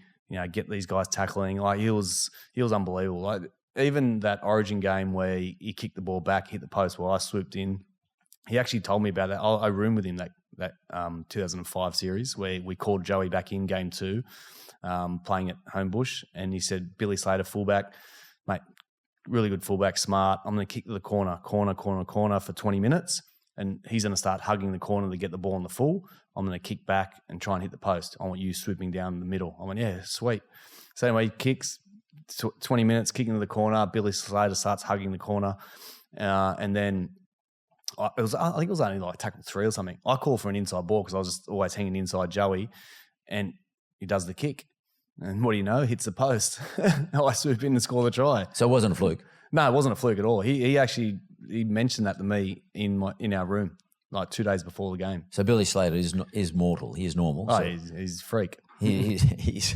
get these guys tackling. He was unbelievable. Even that Origin game where he kicked the ball back, hit the post while I swooped in. He actually told me about that. I roomed with him that 2005 series where we called Joey back in game 2, playing at Homebush, and he said, Billy Slater, fullback, mate, really good fullback, smart. I'm going to kick to the corner for 20 minutes, and he's going to start hugging the corner to get the ball in the full. I'm going to kick back and try and hit the post. I want you swooping down the middle. I went, yeah, sweet. So anyway, he kicks, 20 minutes, kicking to the corner. Billy Slater starts hugging the corner. And then I think it was only tackle 3 or something. I call for an inside ball because I was just always hanging inside Joey, and he does the kick. And what do you know? Hits the post. I swoop in and score the try. So it wasn't a fluke? No, it wasn't a fluke at all. He actually mentioned that to me in our room 2 days before the game. So Billy Slater is mortal. He is normal. Oh, so he's a freak. He's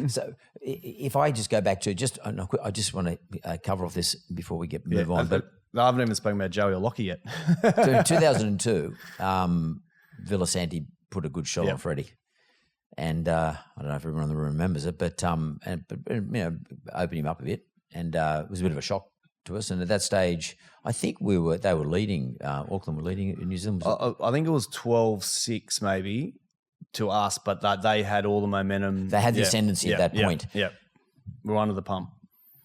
so if I just go back to I just want to cover off this before we move on. But I haven't even spoken about Joey or Lockie yet. So in 2002, Villasanti put a good shot on Freddie. And I don't know if everyone in the room remembers it, but opened him up a bit, and it was a bit of a shock to us. And at that stage, I think they were leading. Auckland were leading in New Zealand. I think it was 12-6 maybe to us, but they had all the momentum. They had the ascendancy at that point. Yeah, we're under the pump.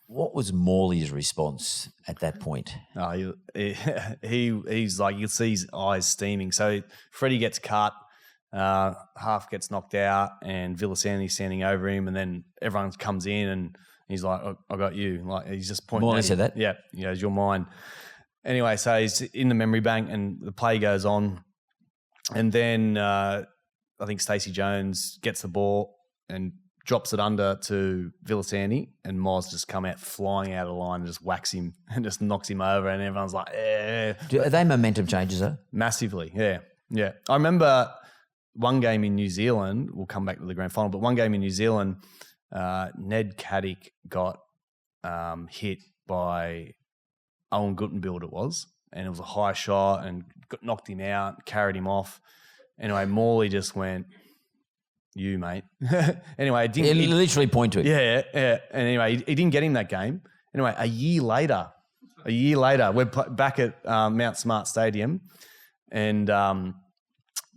What was Morley's response at that point? He's like, you can see his eyes steaming. So Freddie gets cut. Half gets knocked out, and Villasanti's standing over him, and then everyone comes in, and he's like, I got you. He's just pointing. Morley said that? Yeah. He goes, you're mine. Anyway, so he's in the memory bank, and the play goes on. And then I think Stacey Jones gets the ball and drops it under to Villasanti, and Moz just come out flying out of the line and just whacks him and just knocks him over, and everyone's like, eh. Are they momentum changes, though? Massively, yeah. Yeah. I remember one game in New Zealand, we'll come back to the grand final, but one game in New Zealand, Ned Caddick got hit by Owen Guttenbild, it was, and it was a high shot and knocked him out, carried him off. Anyway, Morley just went, you, mate. Anyway, he literally point to him. Yeah. And anyway, he didn't get him that game. Anyway, a year later, we're back at Mount Smart Stadium, and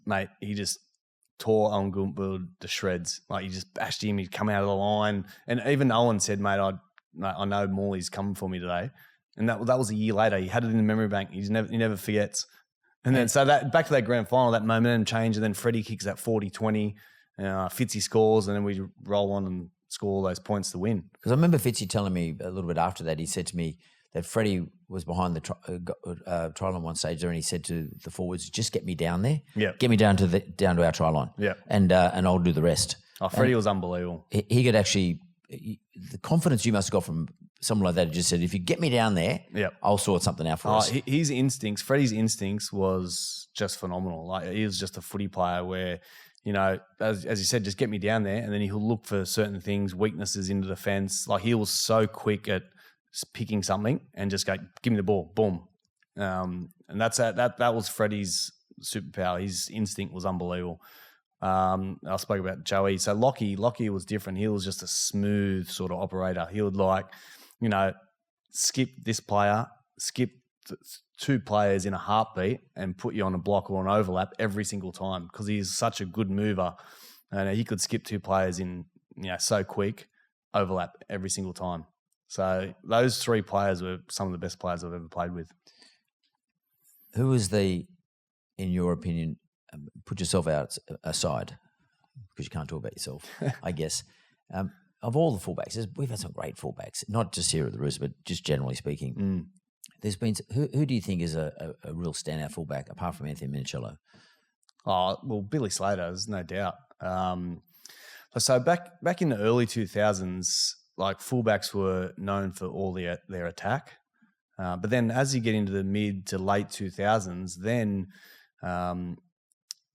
mate, he just tore Owen Guttenbild to shreds. He just bashed him. He'd come out of the line. And even Owen said, mate, I know Morley's coming for me today. And that was a year later. He had it in the memory bank. He never forgets. And then so that back to that grand final, that momentum change, and then Freddie kicks that 40-20. Fitzy scores, and then we roll on and score all those points to win. Because I remember Fitzy telling me a little bit after that, he said to me that Freddie was behind the try line one stage there, and he said to the forwards, just get me down there. Yeah. Get me down to our try line. Yeah. And I'll do the rest. Oh, Freddie was unbelievable. He could actually, the confidence you must have got from someone like that, he just said, if you get me down there, I'll sort something out for us. His instincts, Freddie's instincts was just phenomenal. He was just a footy player where, as you said, just get me down there, and then he'll look for certain things, weaknesses in the defence. He was so quick at picking something and just go, give me the ball, boom. And that was Freddie's superpower. His instinct was unbelievable. I spoke about Joey. So Lockie was different. He was just a smooth sort of operator. He would skip this player, skip 2 players in a heartbeat and put you on a block or an overlap every single time because he's such a good mover. And he could skip 2 players in, so quick, overlap every single time. So those 3 players were some of the best players I've ever played with. Who was in your opinion, put yourself aside, because you can't talk about yourself, I guess. Of all the fullbacks, we've had some great fullbacks, not just here at the Roosters, but just generally speaking. There's been who do you think is a real standout fullback apart from Anthony Minichiello? Oh, well, Billy Slater, there's no doubt. So back in the early 2000s, like fullbacks were known for all their attack. But then as you get into the mid to late 2000s, then the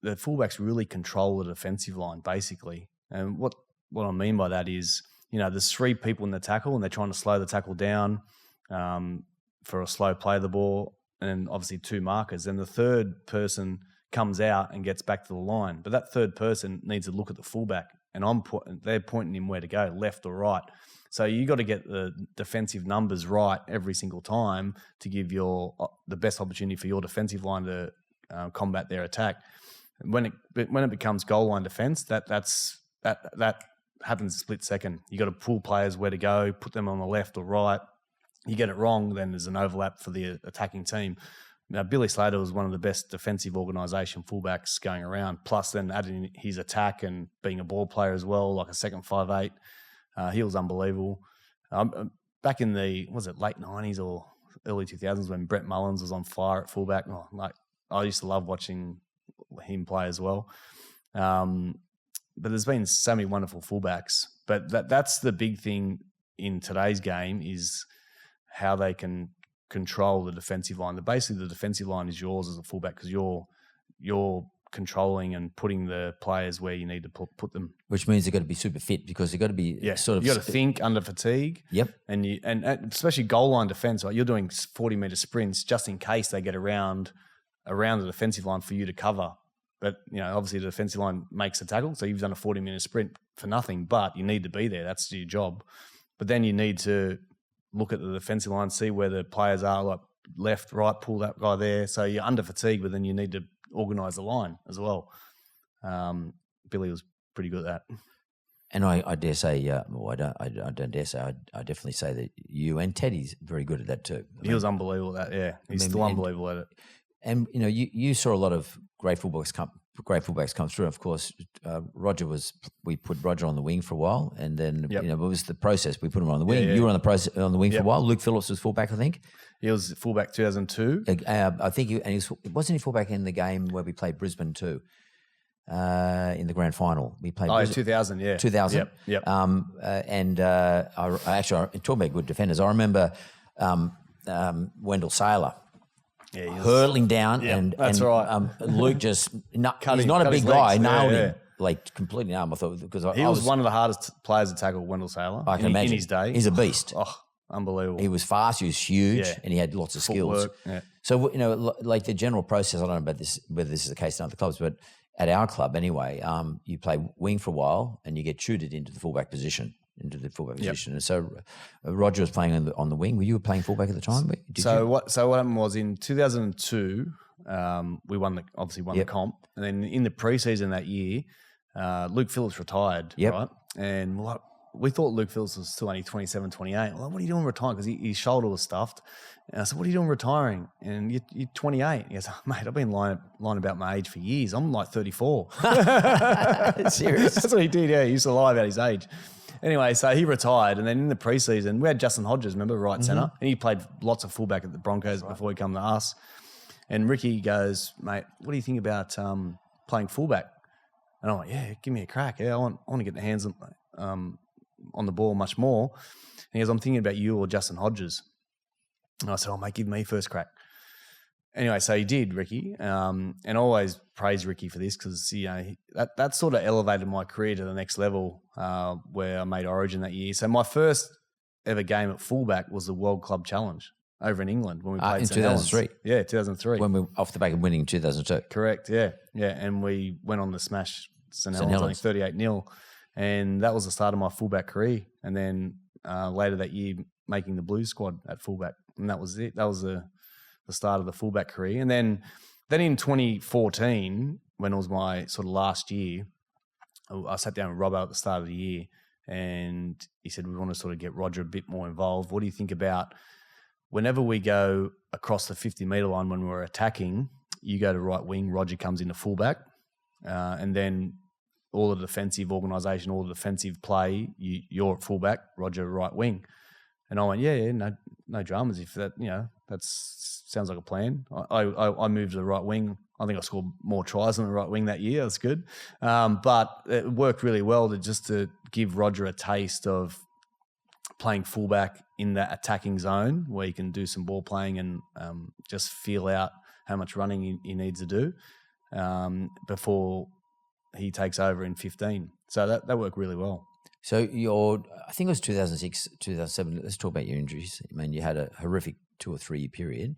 fullbacks really control the defensive line, basically. And what I mean by that is, there's three people in the tackle and they're trying to slow the tackle down for a slow play of the ball, and obviously two markers. And the third person comes out and gets back to the line. But that third person needs to look at the fullback, and they're pointing him where to go, left or right. So you got to get the defensive numbers right every single time to give the best opportunity for your defensive line to combat their attack. When it becomes goal line defense, that happens a split second. You got to pull players where to go, put them on the left or right. You get it wrong, then there's an overlap for the attacking team. Now, Billy Slater was one of the best defensive organisation fullbacks going around, plus then adding his attack and being a ball player as well, like a second 5'8". He was unbelievable. Back in the, late 90s or early 2000s when Brett Mullins was on fire at fullback, I used to love watching him play as well. But there's been so many wonderful fullbacks. But that's the big thing in today's game is how they can control the defensive line. Basically, the defensive line is yours as a fullback because you're controlling and putting the players where you need to put them. Which means they've got to be super fit because they've got to be sort of... You got to think under fatigue. Yep. And especially goal line defense, right? You're doing 40-metre sprints just in case they get around the defensive line for you to cover. But, obviously the defensive line makes a tackle, so you've done a 40-minute sprint for nothing, but you need to be there. That's your job. But then you need to look at the defensive line, see where the players are, like left, right, pull that guy there. So you're under fatigue, but then you need to organise the line as well. Billy was pretty good at that. And I dare say, I don't dare say, I definitely say that you and Teddy's very good at that too. He was unbelievable at that, yeah. He's still unbelievable at it. And you saw a lot of great fullbacks come through. Of course, we put Roger on the wing for a while, and then it was the process. We put him on the wing. Yeah. You were on the wing for a while. Luke Phillips was fullback, I think. He was fullback 2002. I think wasn't he fullback in the game where we played Brisbane too, in the grand final. We played. 2000, yeah. 2000. Yep. And I actually talking about good defenders. I remember Wendell Saylor. Yeah, hurtling down, and right. Luke just he's not a big guy, nailed him like completely nailed him. I thought because he was one of the hardest players to tackle, Wendell Saylor. I can imagine in his day. He's a beast. Oh, unbelievable! He was fast, he was huge, and he had lots of skills. Yeah. So like the general process. I don't know about this whether this is the case in other clubs, but at our club anyway, you play wing for a while and you get tutored into the fullback position. And so Roger was playing on the wing. Were you playing fullback at the time? What happened was in 2002, we won the comp, and then in the preseason that year, Luke Phillips retired, right? And we thought Luke Phillips was still only 27, 28. Well, what are you doing retiring? Because his shoulder was stuffed. And I said, what are you doing retiring? And you're 28. He goes, mate, I've been lying about my age for years. I'm like 34. Serious? That's what he did, yeah. He used to lie about his age. Anyway, so he retired, and then in the preseason, we had Justin Hodges, remember, right centre, and he played lots of fullback at the Broncos before he came to us. And Ricky goes, mate, what do you think about playing fullback? And I'm like, yeah, give me a crack. Yeah, I want to get the hands on the ball much more. And he goes, I'm thinking about you or Justin Hodges. And I said, oh, mate, give me first crack. Anyway, so he did, Ricky, and I always praise Ricky for this because that sort of elevated my career to the next level where I made Origin that year. So my first ever game at fullback was the World Club Challenge over in England when we played in 2003. Yeah, 2003. When we were off the back of winning in 2002. Correct, yeah. And we went on to smash St Helens, 38-0, and that was the start of my fullback career. And then later that year, making the Blues squad at fullback, and that was it. That was the start of the fullback career. And then in 2014, when it was my sort of last year, I sat down with Robbo at the start of the year, and he said, we want to sort of get Roger a bit more involved. What do you think about whenever we go across the 50-metre line when we're attacking, you go to right wing, Roger comes into fullback, and then all the defensive organisation, all the defensive play, you're at fullback, Roger right wing. And I went, yeah, no dramas. If that, that sounds like a plan. I moved to the right wing. I think I scored more tries on the right wing that year. That's good. But it worked really well to give Roger a taste of playing fullback in that attacking zone where you can do some ball playing and just feel out how much running he needs to do before he takes over in 15. So that worked really well. So I think it was 2006, 2007. Let's talk about your injuries. I mean, you had a horrific 2 or 3 year period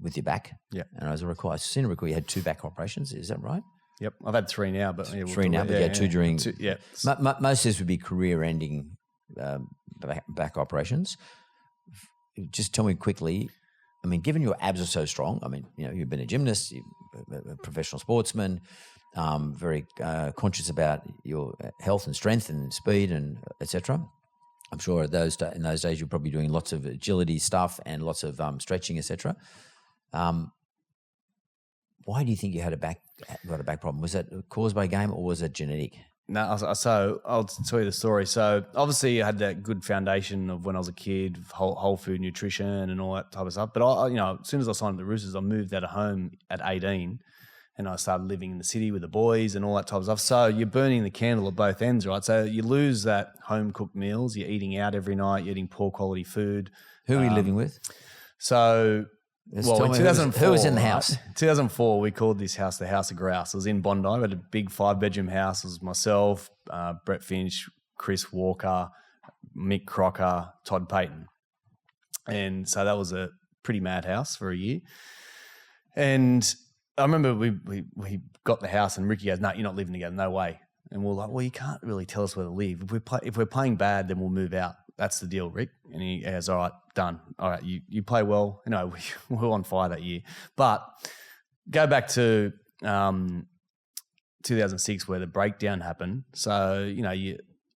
with your back. Yeah. And I seem to recall you had 2 back operations. Is that right? Yep. I've had 3 now, but you had 2 during. Yeah. Most of this would be career-ending back operations. Just tell me quickly. I mean, given your abs are so strong, I mean, you've been a gymnast, you're a professional sportsman, very conscious about your health and strength and speed and etc. I'm sure in those days you're probably doing lots of agility stuff and lots of stretching, etc. Why do you think you got a back problem? Was that caused by game or was it genetic? No, so I'll tell you the story. So obviously I had that good foundation of when I was a kid, whole food nutrition and all that type of stuff. But as soon as I signed the Roosters, I moved out of home at 18 and I started living in the city with the boys and all that type of stuff. So you're burning the candle at both ends, right? So you lose that home cooked meals. You're eating out every night. You're eating poor quality food. Who are you living with? So... in 2004, who was in the house? 2004, we called this house the House of Grouse. It was in Bondi. We had a big 5-bedroom house. It was myself, Brett Finch, Chris Walker, Mick Crocker, Todd Payton. And so that was a pretty mad house for a year. And I remember we got the house and Ricky goes, no, you're not living together, no way. And we're like, well, you can't really tell us where to live. If we're playing bad, then we'll move out. That's the deal, Rick. And he goes, all right, done. All right, you play well. We were on fire that year. But go back to 2006 where the breakdown happened. So,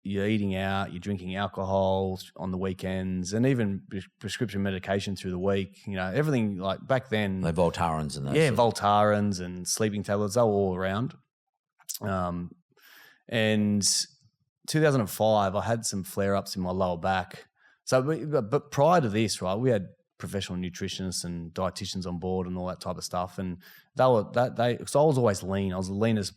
you're eating out, you're drinking alcohol on the weekends and even prescription medication through the week. Everything like back then. Like Voltarens and those. Yeah, Voltarens and sleeping tablets, they were all around. And 2005, I had some flare-ups in my lower back. So, but prior to this, right, we had professional nutritionists and dietitians on board and all that type of stuff. And so I was always lean. I was the leanest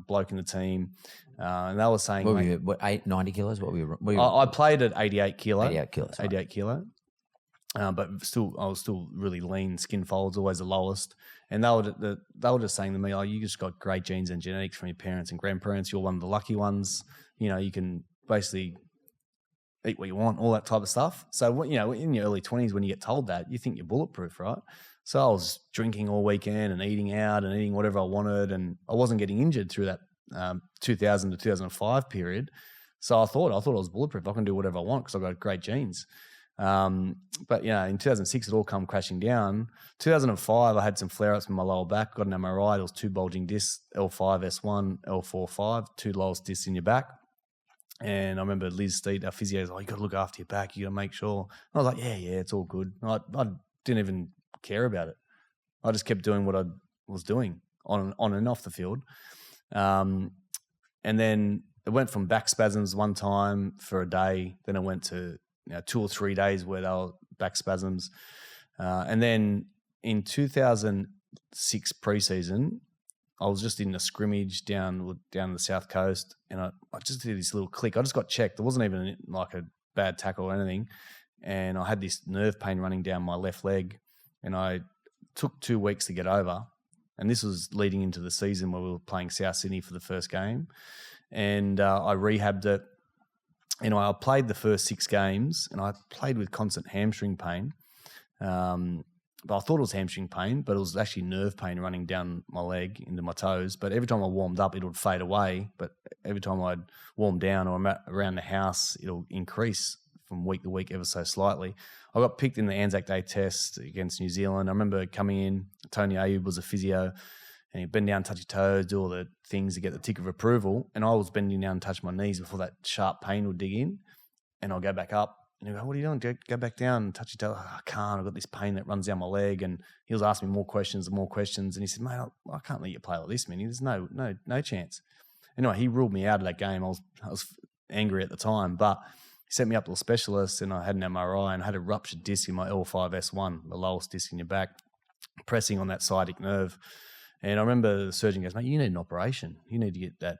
bloke in the team. And they were saying, what were you, 90 kilos? What were you? I played at 88 kilo. 88 kilos. 88 kilo. But I was still really lean. Skin folds always the lowest. And they were just saying to me, "Oh, you just got great genes and genetics from your parents and grandparents. You're one of the lucky ones. You can basically eat what you want, all that type of stuff." So, in your early 20s, when you get told that, you think you're bulletproof, right? So I was drinking all weekend and eating out and eating whatever I wanted, and I wasn't getting injured through that 2000 to 2005 period. So I thought I was bulletproof. I can do whatever I want because I've got great genes. But in 2006, it all come crashing down. 2005, I had some flare-ups in my lower back, got an MRI. There was 2 bulging discs, L5, S1, L4, 5, 2 lowest discs in your back. And I remember Liz Steed, our physio, was like, you got to look after your back. You got to make sure. And I was like, yeah, it's all good. I didn't even care about it. I just kept doing what I was doing on and off the field. And then it went from back spasms one time for a day. Then it went to 2 or 3 days where they were back spasms. And then in 2006 preseason, I was just in a scrimmage down the South Coast, and I just did this little click. I just got checked. It wasn't even like a bad tackle or anything. And I had this nerve pain running down my left leg, and I took 2 weeks to get over. And this was leading into the season where we were playing South Sydney for the first game. And I rehabbed it. I played the first 6 games, and I played with constant hamstring pain. But I thought it was hamstring pain, but it was actually nerve pain running down my leg into my toes. But every time I warmed up, it would fade away. But every time I'd warm down or I'm around the house, it'll increase from week to week ever so slightly. I got picked in the Anzac Day test against New Zealand. I remember coming in, Tony Ayub was a physio, and he'd bend down, touch your toes, do all the things to get the tick of approval. And I was bending down and touch my knees before that sharp pain would dig in. And I'll go back up And he go, what are you doing? Go back down and touch your toe. Oh, I can't. I've got this pain that runs down my leg. And he was asking me more questions and more questions. And he said, mate, I can't let you play like this, Mini. There's no chance. Anyway, he ruled me out of that game. I was angry at the time, but he sent me up to a specialist, and I had an MRI and I had a ruptured disc in my L5S1, the lowest disc in your back, pressing on that sciatic nerve. And I remember the surgeon goes, mate, you need an operation. You need to get that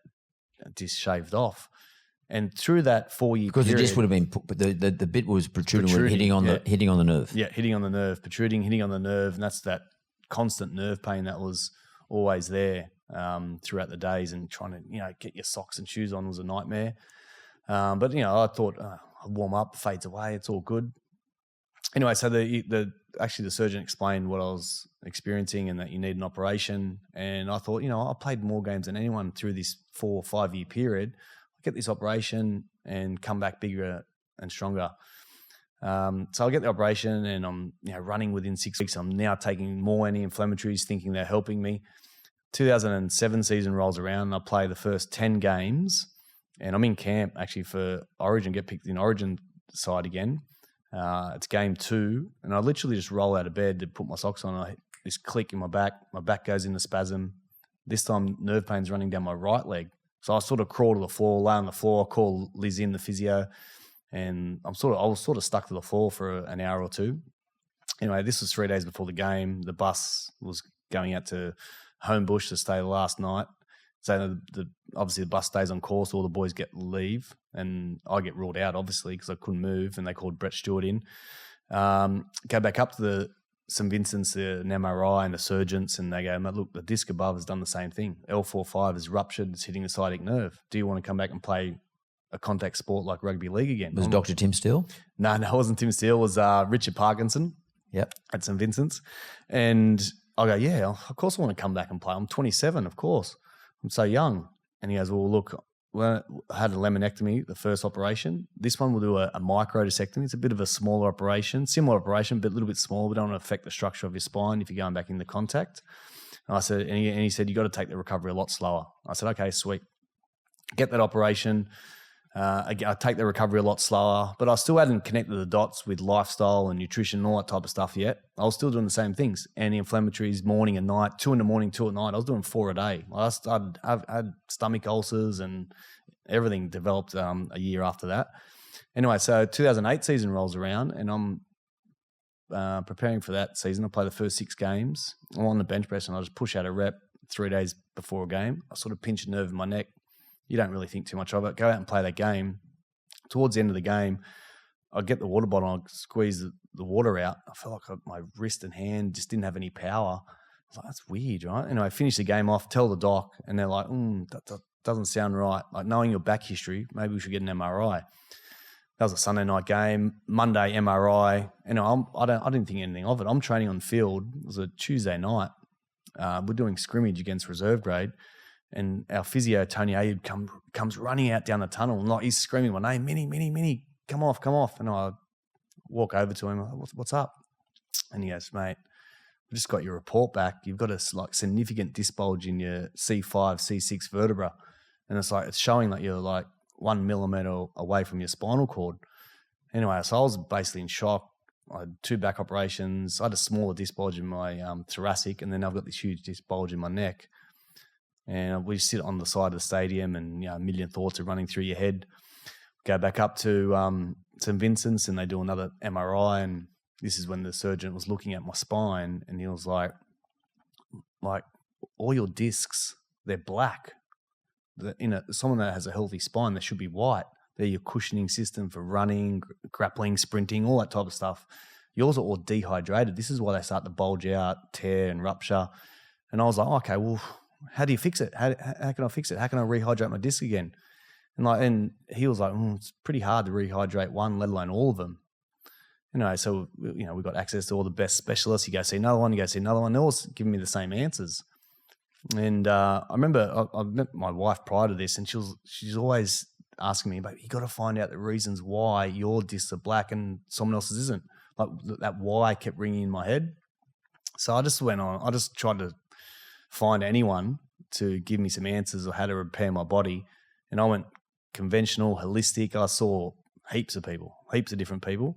disc shaved off. And through that 4-year because period, the disc would have been, the bit was protruding hitting on the nerve. Yeah, hitting on the nerve, protruding, hitting on the nerve, and that's that constant nerve pain that was always there throughout the days. And trying to get your socks and shoes on was a nightmare. But I thought I'll warm up, fades away, it's all good. Anyway, so the surgeon explained what I was experiencing and that you need an operation. And I thought, I played more games than anyone through this 4 or 5 year period. Get this operation and come back bigger and stronger. So I'll get the operation, and I'm running within 6 weeks. I'm now taking more anti-inflammatories, thinking they're helping me. 2007 season rolls around, and I play the first 10 games, and I'm in camp actually for Origin, get picked in Origin side again. It's game 2, and I literally just roll out of bed to put my socks on. I hit this click in my back goes into spasm. This time nerve pain's running down my right leg. So I sort of crawl to the floor, lay on the floor, call Liz in, the physio, and I was sort of stuck to the floor for an hour or two. Anyway, this was 3 days before the game. The bus was going out to Homebush to stay the last night. So obviously the bus stays on course, all the boys get leave, and I get ruled out, obviously, because I couldn't move, and they called Brett Stewart in. Go back up to the St Vincent's, an MRI, and the surgeons, and they go, look, the disc above has done the same thing. L4-5 is ruptured, it's hitting the sciatic nerve. Do you want to come back and play a contact sport like rugby league again? Was Dr. Tim Steele? No, it wasn't Tim Steele. It was Richard Parkinson. Yep. At St Vincent's. And I go, yeah, of course I want to come back and play. I'm 27, of course. I'm so young. And he goes, well, look, I had a laminectomy, the first operation. This one will do a microdiscectomy. It's a bit of a smaller operation, similar operation, but a little bit smaller. We don't want to affect the structure of your spine if you're going back into contact. And I said, and he said, you got to take the recovery a lot slower. I said, okay, sweet. Get that operation. I take the recovery a lot slower, but I still hadn't connected the dots with lifestyle and nutrition and all that type of stuff yet. I was still doing the same things, anti-inflammatories, morning and night, 2 in the morning, 2 at night. I was doing 4 a day. I had stomach ulcers and everything developed a year after that. Anyway, so 2008 season rolls around, and I'm preparing for that season. I play the first 6 games. I'm on the bench press, and I just push out a rep 3 days before a game. I sort of pinch a nerve in my neck. You don't really think too much of it. Go out and play that game. Towards the end of the game, I get the water bottle, I squeeze the water out. I felt like my wrist and hand just didn't have any power. I was like, that's weird, right? And I finish the game off, tell the doc, and they're like, that doesn't sound right. Like, knowing your back history, maybe we should get an MRI. That was a Sunday night game. Monday, MRI. And I didn't think anything of it. I'm training on the field. It was a Tuesday night. We're doing scrimmage against reserve grade. And our physio, Tony Ayub, comes running out down the tunnel, and he's screaming my name, Mini, come off. And I walk over to him, what's up? And he goes, mate, we just got your report back. You've got a significant disc bulge in your C5, C6 vertebra. And it's showing that you're 1 millimeter away from your spinal cord. Anyway, so I was basically in shock. I had 2 back operations. I had a smaller disc bulge in my thoracic, and then I've got this huge disc bulge in my neck. And we sit on the side of the stadium, and a million thoughts are running through your head. Go back up to St Vincent's, and they do another MRI. And this is when the surgeon was looking at my spine, and he was like all your discs, they're black. Someone that has a healthy spine, they should be white. They're your cushioning system for running, grappling, sprinting, all that type of stuff. Yours are all dehydrated. This is why they start to bulge out, tear, and rupture. And I was like, okay, well, how do you fix it? How can I fix it? How can I rehydrate my disc again? And he was like, it's pretty hard to rehydrate one, let alone all of them. So we got access to all the best specialists. You go see another one, They're all giving me the same answers. And I remember I met my wife prior to this, and she's always asking me, but you got to find out the reasons why your discs are black and someone else's isn't. Like that why kept ringing in my head. So I just went on. I just tried to find anyone to give me some answers or how to repair my body. And I went conventional, holistic. I saw heaps of different people.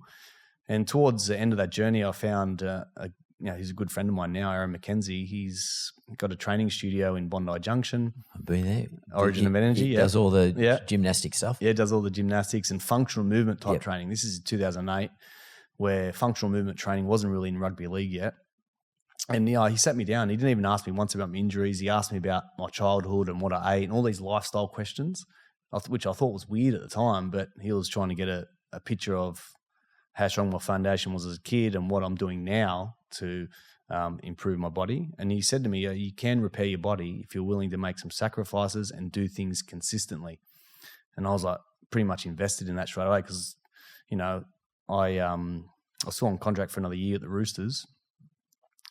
And towards the end of that journey, I found, he's a good friend of mine now, Aaron McKenzie. He's got a training studio in Bondi Junction. I've been there. Origin of Energy. He does all the gymnastic stuff. Yeah, does all the gymnastics and functional movement type training. This is 2008, where functional movement training wasn't really in rugby league yet. And he sat me down. He didn't even ask me once about my injuries. He asked me about my childhood and what I ate and all these lifestyle questions, which I thought was weird at the time. But he was trying to get a picture of how strong my foundation was as a kid and what I'm doing now to improve my body. And he said to me, you can repair your body if you're willing to make some sacrifices and do things consistently. And I was like pretty much invested in that straight away because, I was still on contract for another year at the Roosters.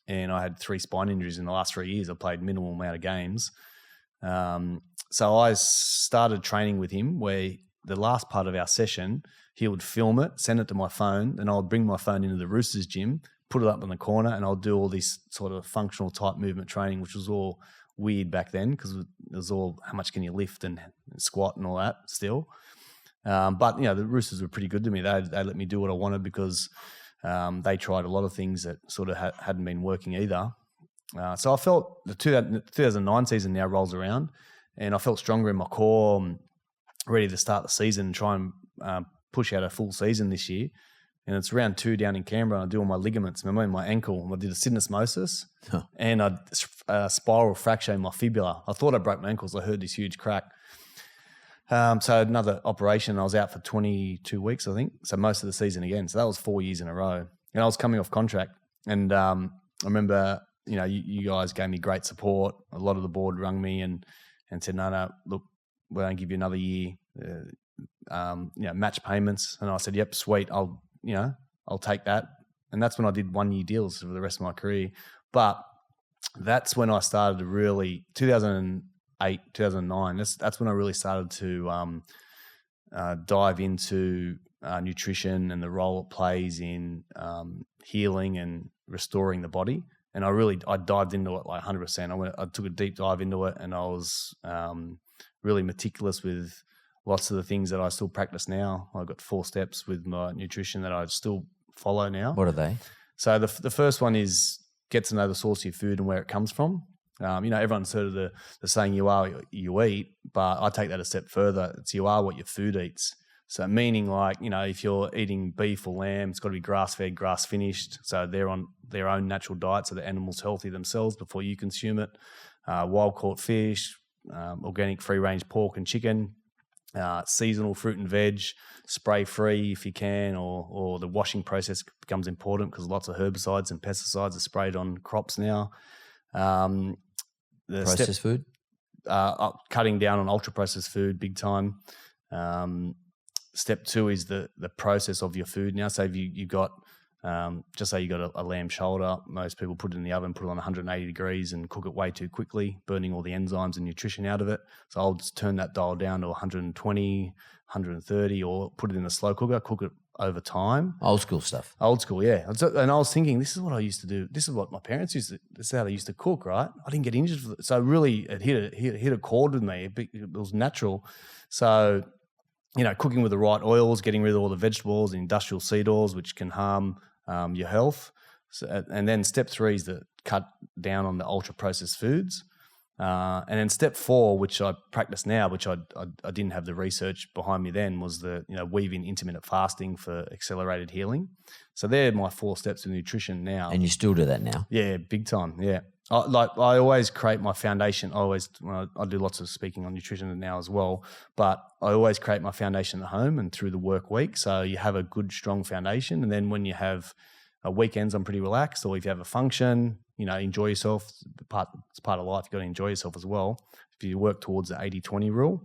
And I had 3 spine injuries in the last 3 years. I played minimal amount of games. So I started training with him where the last part of our session, he would film it, send it to my phone, and I would bring my phone into the Roosters gym, put it up in the corner, and I'll do all this sort of functional type movement training, which was all weird back then because it was all how much can you lift and squat and all that still. But, the Roosters were pretty good to me. They let me do what I wanted because they tried a lot of things that sort of hadn't been working either. So I felt the 2009 season now rolls around and I felt stronger in my core, ready to start the season and try and push out a full season this year. And it's round 2 down in Canberra and I do all my ligaments. Remember my ankle, I did a syndesmosis and I spiral fracture in my fibula. I thought I broke my ankles. I heard this huge crack. So another operation, I was out for 22 weeks, I think. So most of the season again. So that was 4 years in a row. And I was coming off contract. And I remember, you guys gave me great support. A lot of the board rung me and said, no, look, we're going to give you another year, match payments. And I said, yep, sweet. I'll take that. And that's when I did 1 year deals for the rest of my career. But that's when I started to really, 2008, 2009, that's when I really started to dive into nutrition and the role it plays in healing and restoring the body. And I dived into it like 100%. I took a deep dive into it and I was really meticulous with lots of the things that I still practice now. I've got 4 steps with my nutrition that I still follow now. What are they? So the first one is get to know the source of your food and where it comes from. Everyone's heard of the saying you are what you eat, but I take that a step further. It's you are what your food eats. So meaning like, if you're eating beef or lamb, it's got to be grass-fed, grass-finished. So they're on their own natural diet, so the animal's healthy themselves before you consume it. Wild-caught fish, organic free-range pork and chicken, seasonal fruit and veg, spray-free if you can, or the washing process becomes important because lots of herbicides and pesticides are sprayed on crops now. Processed food? Cutting down on ultra-processed food big time. Step 2 is the process of your food now. So if you got, just say you got a lamb shoulder, most people put it in the oven, put it on 180 degrees and cook it way too quickly, burning all the enzymes and nutrition out of it. So I'll just turn that dial down to 120, 130, or put it in a slow cooker, cook it over time. Old school stuff. Old school, yeah. And I was thinking, this is what I used to do. This is what my parents used to, this is how they used to cook, right? I didn't get injured for it. So really it hit a chord with me. It was natural. So, cooking with the right oils, getting rid of all the vegetables and industrial seed oils, which can harm your health. So, and then step 3 is to cut down on the ultra processed foods. And then step 4, which I practice now, which I didn't have the research behind me then, was the weave in intermittent fasting for accelerated healing. So they're my 4 steps of nutrition now. And you still do that now? Yeah, big time. Yeah, I always create my foundation. I do lots of speaking on nutrition now as well, but I always create my foundation at home and through the work week. So you have a good, strong foundation, and then when you have weekends, I'm pretty relaxed. Or if you have a function, enjoy yourself. It's part of life. You've got to enjoy yourself as well. If you work towards the 80-20 rule,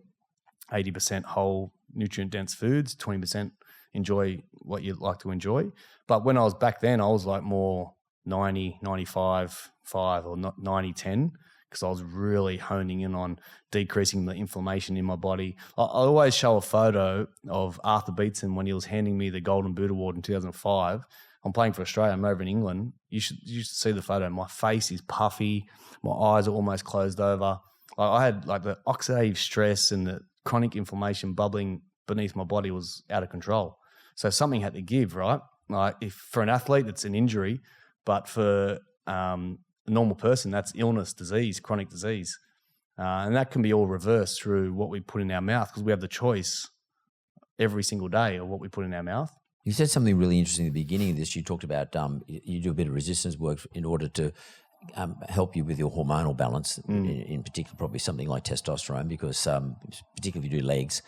80% whole nutrient-dense foods, 20% enjoy what you like to enjoy. But when I was back then, I was like more 90, 95, 5 or 90, 10 because I was really honing in on decreasing the inflammation in my body. I always show a photo of Arthur Beetson when he was handing me the Golden Boot Award in 2005. I'm playing for Australia. I'm over in England. You should see the photo. My face is puffy. My eyes are almost closed over. I had like the oxidative stress and the chronic inflammation bubbling beneath my body was out of control. So something had to give, right? Like if for an athlete, it's an injury, but for a normal person, that's illness, disease, chronic disease. And that can be all reversed through what we put in our mouth, because we have the choice every single day of what we put in our mouth. You said something really interesting at the beginning of this. You talked about you do a bit of resistance work in order to help you with your hormonal balance, in particular probably something like testosterone, because particularly if you do legs,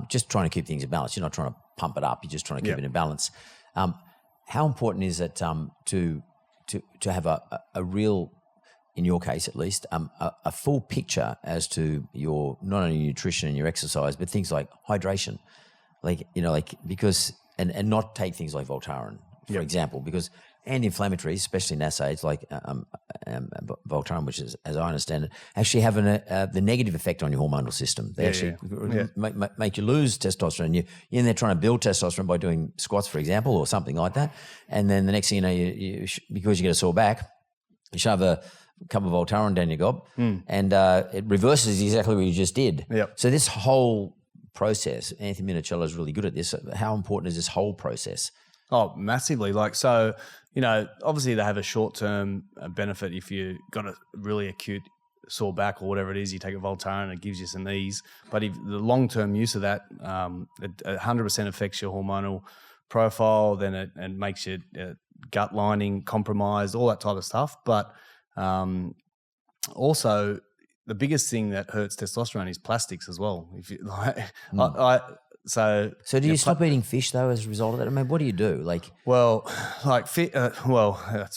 just trying to keep things in balance. You're not trying to pump it up, you're just trying to keep it in balance. How important is it to have a real, in your case at least, a full picture as to your not only nutrition and your exercise, but things like hydration, because and not take things like Voltaren, for example, because anti-inflammatories, especially NSAIDs like Voltaren, which is, as I understand it, actually have the negative effect on your hormonal system. They make you lose testosterone. You're in there trying to build testosterone by doing squats, for example, or something like that. And then the next thing you know, you because you get a sore back, you shove a cup of Voltaren down your gob, and it reverses exactly what you just did. Yep. So this whole process, Anthony Minichiello is really good at this. How important is this whole process? Oh, massively. Obviously they have a short-term benefit if you got a really acute sore back or whatever it is, you take a Voltaren, it gives you some ease. But if the long-term use of that, it 100% affects your hormonal profile, then it makes your gut lining compromised, all that type of stuff. But also the biggest thing that hurts testosterone is plastics as well. If you So do you stop eating fish though as a result of that? I mean, what do you do? That's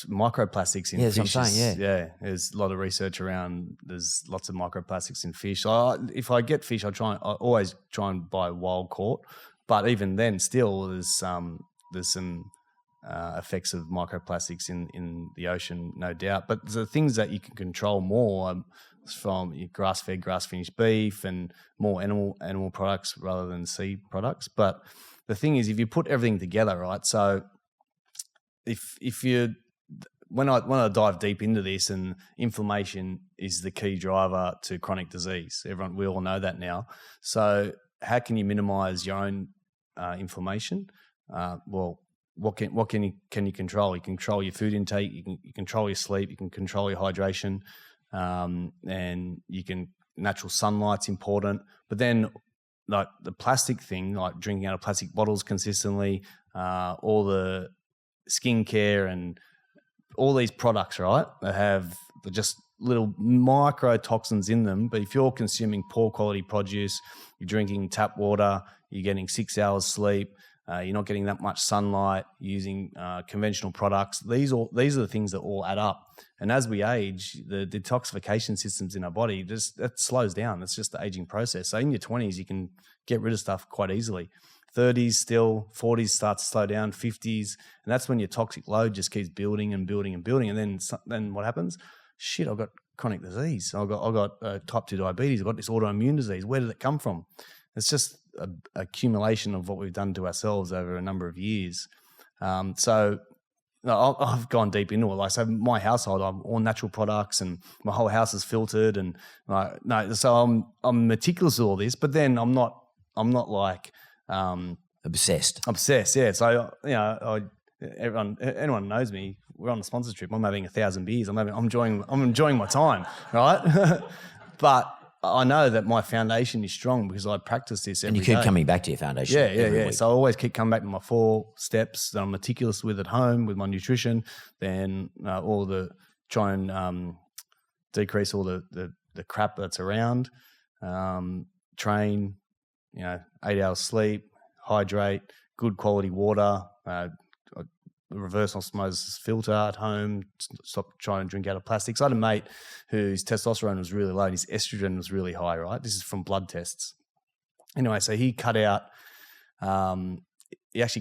microplastics in fish. That's what I'm saying, There's a lot of research around. There's lots of microplastics in fish. So if I get fish, I always try and buy wild caught. But even then, still there's some effects of microplastics in the ocean, no doubt. But the things that you can control more from your grass-fed, grass-finished beef and more animal products rather than seed products. But the thing is, if you put everything together, right? So when I dive deep into this, and inflammation is the key driver to chronic disease. We all know that now. So how can you minimize your own inflammation? What can you control? You can control your food intake. You can control your sleep. You can control your hydration. And natural sunlight's important, but then like the plastic thing, like drinking out of plastic bottles consistently, all the skincare and all these products, right? That have just little microtoxins in them. But if you're consuming poor quality produce, you're drinking tap water, you're getting 6 hours sleep, you're not getting that much sunlight, using conventional products. These are the things that all add up. And as we age, the detoxification systems in our body, that slows down. It's just the aging process. So in your 20s, you can get rid of stuff quite easily. 30s still, 40s starts to slow down, 50s. And that's when your toxic load just keeps building and building and building. And then what happens? Shit, I've got chronic disease. I've got type 2 diabetes. I've got this autoimmune disease. Where did it come from? It's just an accumulation of what we've done to ourselves over a number of years. I've gone deep into it. So my household, I'm all natural products, and my whole house is filtered. And so I'm meticulous with all this. But then I'm not like obsessed. Yeah. So anyone knows me. We're on a sponsor trip. I'm having 1,000 beers. I'm enjoying my time, right? But I know that my foundation is strong because I practice this every day. And you keep coming back to your foundation. Yeah. Week. So I always keep coming back to my 4 steps that I'm meticulous with at home with my nutrition. Then try and decrease all the crap that's around. Train, 8 hours sleep, hydrate, good quality water. Reverse osmosis filter at home, stop trying to drink out of plastics. I had a mate whose testosterone was really low and his estrogen was really high, right? This is from blood tests. Anyway, so he actually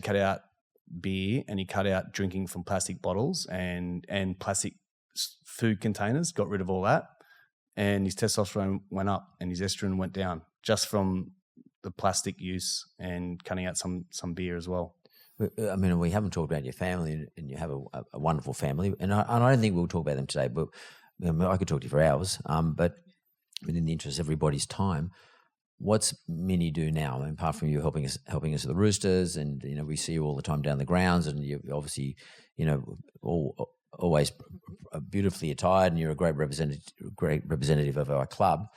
cut out beer, and he cut out drinking from plastic bottles and plastic food containers, got rid of all that. And his testosterone went up and his estrogen went down just from the plastic use and cutting out some beer as well. I mean, we haven't talked about your family, and you have a wonderful family, and I don't think we'll talk about them today, but I could talk to you for hours. But in the interest of everybody's time, what's Mini do now? I mean, apart from you helping us at the Roosters, and we see you all the time down the grounds, and you obviously always beautifully attired, and you're a great representative of our club.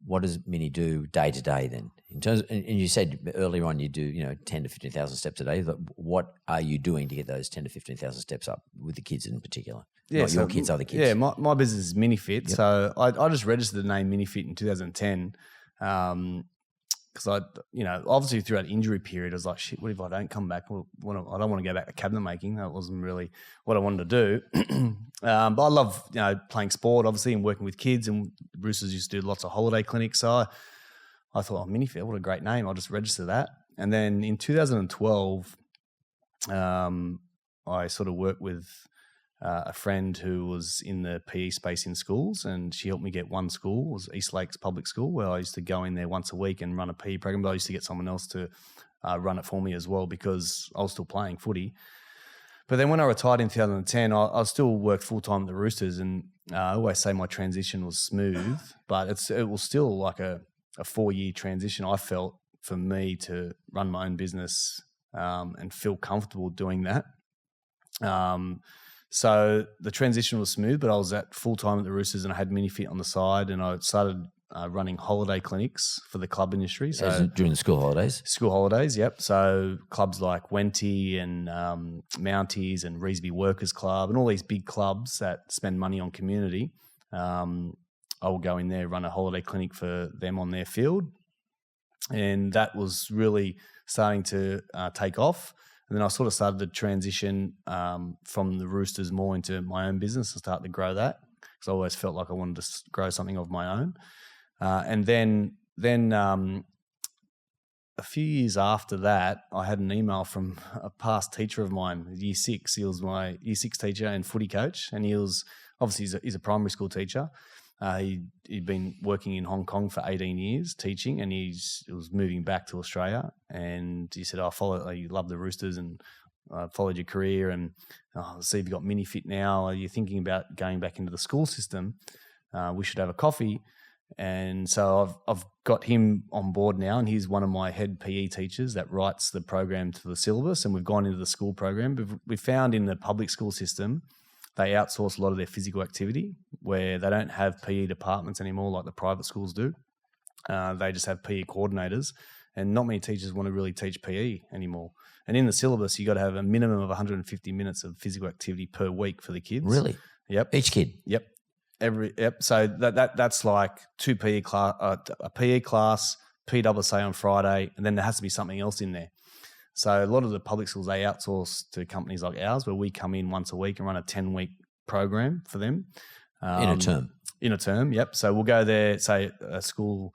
What does Mini do day to day then? In terms and you said earlier on you do 10 to 15,000 steps a day. What are you doing to get those 10 to 15,000 steps up with the kids in particular? Yeah, not your kids, other kids. Yeah, my business is MINIFIT. Yep. So I just registered the name MINIFIT in 2010 because obviously throughout the injury period, I was like, shit, what if I don't come back? I don't want to go back to cabinet making. That wasn't really what I wanted to do. But I love, playing sport, obviously, and working with kids. And Roosters used to do lots of holiday clinics. So I thought, MINIFIT, what a great name. I'll just register that. And then in 2012, I sort of worked with a friend who was in the PE space in schools, and she helped me get one school. It was East Lakes Public School, where I used to go in there once a week and run a PE program. But I used to get someone else to run it for me as well because I was still playing footy. But then when I retired in 2010, I still worked full-time at the Roosters, and I always say my transition was smooth, but it was still like a 4-year transition, I felt, for me to run my own business and feel comfortable doing that. So the transition was smooth, but I was at full-time at the Roosters and I had MINIFIT on the side, and I started running holiday clinics for the club industry. So during the school holidays? School holidays, yep. So clubs like Wenty and Mounties and Rugby Workers Club and all these big clubs that spend money on community, I will go in there, run a holiday clinic for them on their field. And that was really starting to take off. And then I sort of started to transition from the Roosters more into my own business and start to grow that, because I always felt like I wanted to grow something of my own. And then a few years after that, I had an email from a past teacher of mine, Year 6. He was my Year 6 teacher and footy coach, and he was obviously he's a primary school teacher. He'd been working in Hong Kong for 18 years teaching, and he was moving back to Australia. And he said, you love the Roosters and followed your career, and I see you've got MINIFIT now. Are you thinking about going back into the school system? We should have a coffee. And so I've got him on board now, and he's one of my head PE teachers that writes the program to the syllabus, and we've gone into the school program. We found in the public school system, they outsource a lot of their physical activity, where they don't have PE departments anymore like the private schools do. They just have PE coordinators, and not many teachers want to really teach PE anymore. And in the syllabus, you got to have a minimum of 150 minutes of physical activity per week for the kids. Really? Yep. Each kid? Yep. So that's like two PE class, a PE class, PWSA on Friday, and then there has to be something else in there. So a lot of the public schools, they outsource to companies like ours, where we come in once a week and run a 10-week program for them. In a term? In a term, yep. So we'll go there, say a school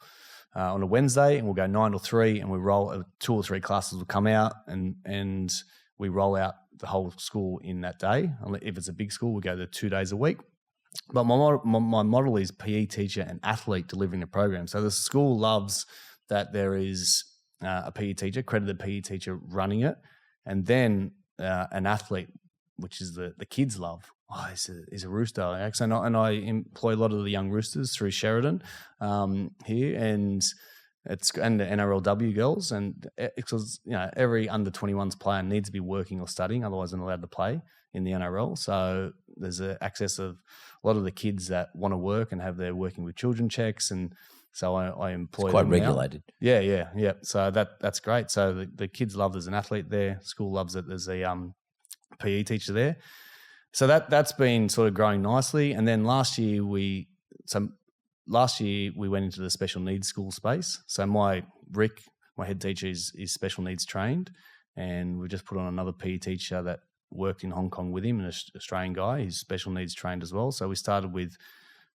on a Wednesday, and we'll go 9 to 3, and we roll 2 or 3 classes will come out, and we roll out the whole school in that day. If it's a big school, we'll go there 2 days a week. But my model is PE teacher and athlete delivering the program. So the school loves that there is a PE teacher, accredited PE teacher running it, and then an athlete, which is the kids love. Oh, he's a Rooster. And I employ a lot of the young Roosters through Sheridan here, and the NRLW girls, and because every under 21s player needs to be working or studying, otherwise they're not allowed to play in the NRL. So there's an access of a lot of the kids that want to work and have their working with children checks, and so I employ it's quite them regulated. Now. Yeah. So that's great. So the kids love there's an athlete there. School loves it. There's a PE teacher there. So that's been sort of growing nicely. And then last year we went into the special needs school space. So my head teacher is special needs trained, and we've just put on another PE teacher that worked in Hong Kong with him, an Australian guy. He's special needs trained as well. So we started with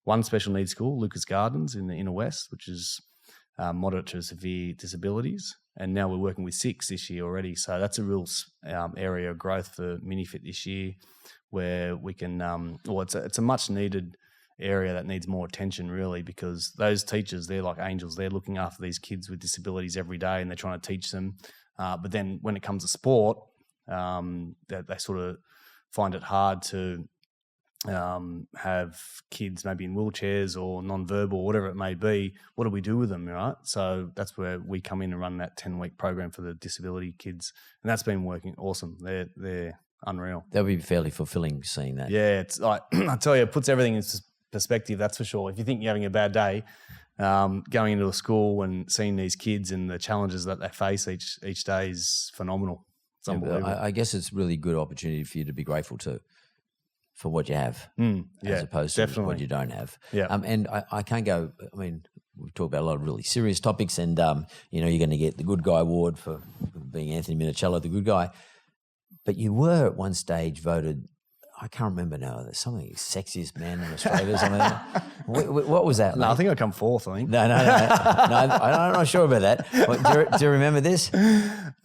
one special needs school, Lucas Gardens in the Inner West, which is moderate to severe disabilities. And now we're working with 6 this year already. So that's a real area of growth for MINIFIT this year, where we can, it's a much needed area that needs more attention really, because those teachers, they're like angels. They're looking after these kids with disabilities every day, and they're trying to teach them. But then when it comes to sport, they sort of find it hard to have kids maybe in wheelchairs or non-verbal, whatever it may be, what do we do with them, right? So that's where we come in and run that 10-week program for the disability kids. And that's been working awesome. They're unreal. That would be fairly fulfilling seeing that. Yeah, it's like, I tell you, it puts everything in perspective, that's for sure. If you think you're having a bad day, going into a school and seeing these kids and the challenges that they face each day is phenomenal. It's unbelievable. I guess it's really good opportunity for you to be grateful for what you have, as opposed to what you don't have. Yeah. And I can't go. I mean, we've talked about a lot of really serious topics, and you're going to get the Good Guy Award for being Anthony Minichiello, the good guy. But you were at one stage voted, I can't remember now, there's something sexiest man in Australia or something. What was that? No, I think I come fourth, I think. No, I'm not sure about that. Do you remember this?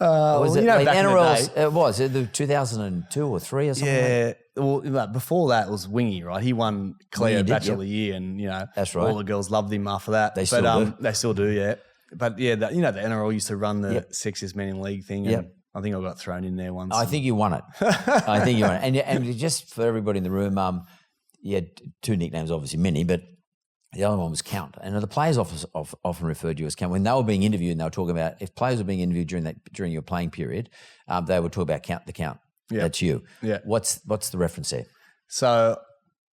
Was it like NRL's? It was the 2002 or 3 or something? Yeah. Well, before that was Wingy, right? He won Cleo Bachelor of the Year, and that's right. All the girls loved him after that. They still do, yeah. But yeah, the NRL used to run the sexiest man in league thing. And I think I got thrown in there once. I think you won it. I think you won it. And just for everybody in the room, you had 2 nicknames, obviously Mini, but the other one was Count. And the players often referred to you as Count. When they were being interviewed, and they were talking about, if players were being interviewed during your playing period, they would talk about the Count. Yeah. That's you. Yeah. What's the reference there? So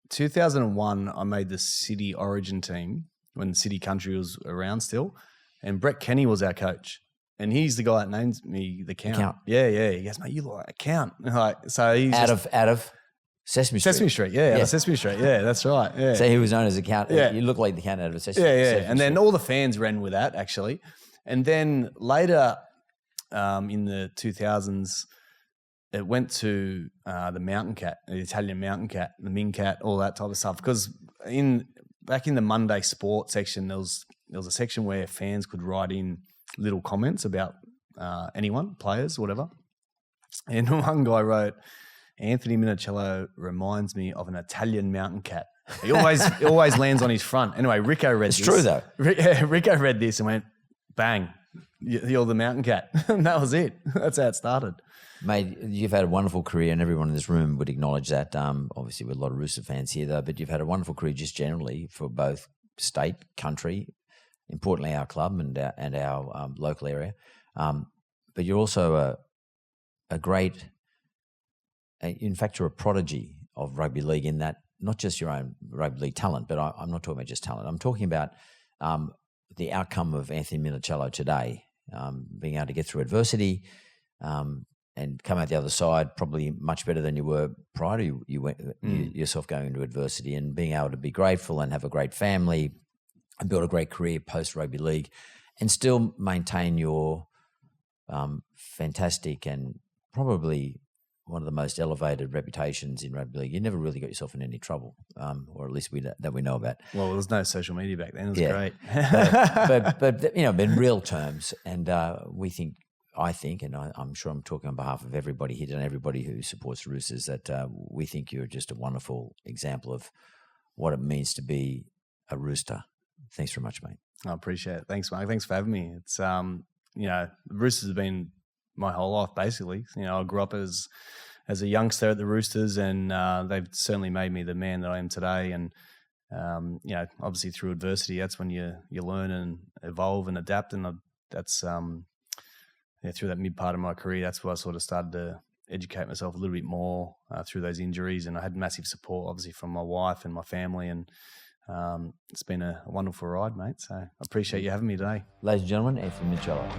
2001, I made the City Origin team when the City Country was around still. And Brett Kenny was our coach. And he's the guy that names me the Count. Yeah. He goes, mate, you look like a Count. So he's out of Sesame Street. Sesame Street, out of Sesame Street. Yeah, that's right. Yeah. So he was known as a Count. Yeah. You look like the Count out of Sesame Street. And then all the fans ran with that, actually. And then later in the 2000s, it went to the mountain cat, the Italian mountain cat, the Ming cat, all that type of stuff. Because back in the Monday sport section, there was a section where fans could write in little comments about anyone, players, whatever. And one guy wrote, Anthony Minichiello reminds me of an Italian mountain cat. He always lands on his front. Anyway, Rico read this. It's true, though. Rico read this and went, bang, you're the mountain cat. And that was it. That's how it started. Mate, you've had a wonderful career, and everyone in this room would acknowledge that. Obviously, with a lot of Rooster fans here, though, but you've had a wonderful career just generally for both state, country, importantly our club and our local area. But you're also a great, in fact, you're a prodigy of rugby league in that not just your own rugby league talent, but I'm not talking about just talent. I'm talking about the outcome of Anthony Minichiello today, being able to get through adversity and come out the other side probably much better than you were prior to yourself going into adversity, and being able to be grateful and have a great family and build a great career post-rugby league and still maintain your fantastic and probably one of the most elevated reputations in rugby league. You never really got yourself in any trouble, or at least that we know about. Well, there was no social media back then. It was great. but in real terms, and I think, and I'm sure I'm talking on behalf of everybody here and everybody who supports the Roosters, that we think you're just a wonderful example of what it means to be a Rooster. Thanks very much, mate. I appreciate it. Thanks, Mark. Thanks for having me. It's the Roosters have been my whole life, basically. I grew up as a youngster at the Roosters, and they've certainly made me the man that I am today. And obviously through adversity, that's when you learn and evolve and adapt. And that's through that mid part of my career, that's where I sort of started to educate myself a little bit more through those injuries. And I had massive support, obviously, from my wife and my family. And it's been a wonderful ride, mate. So I appreciate you having me today. Ladies and gentlemen, Anthony Minichiello.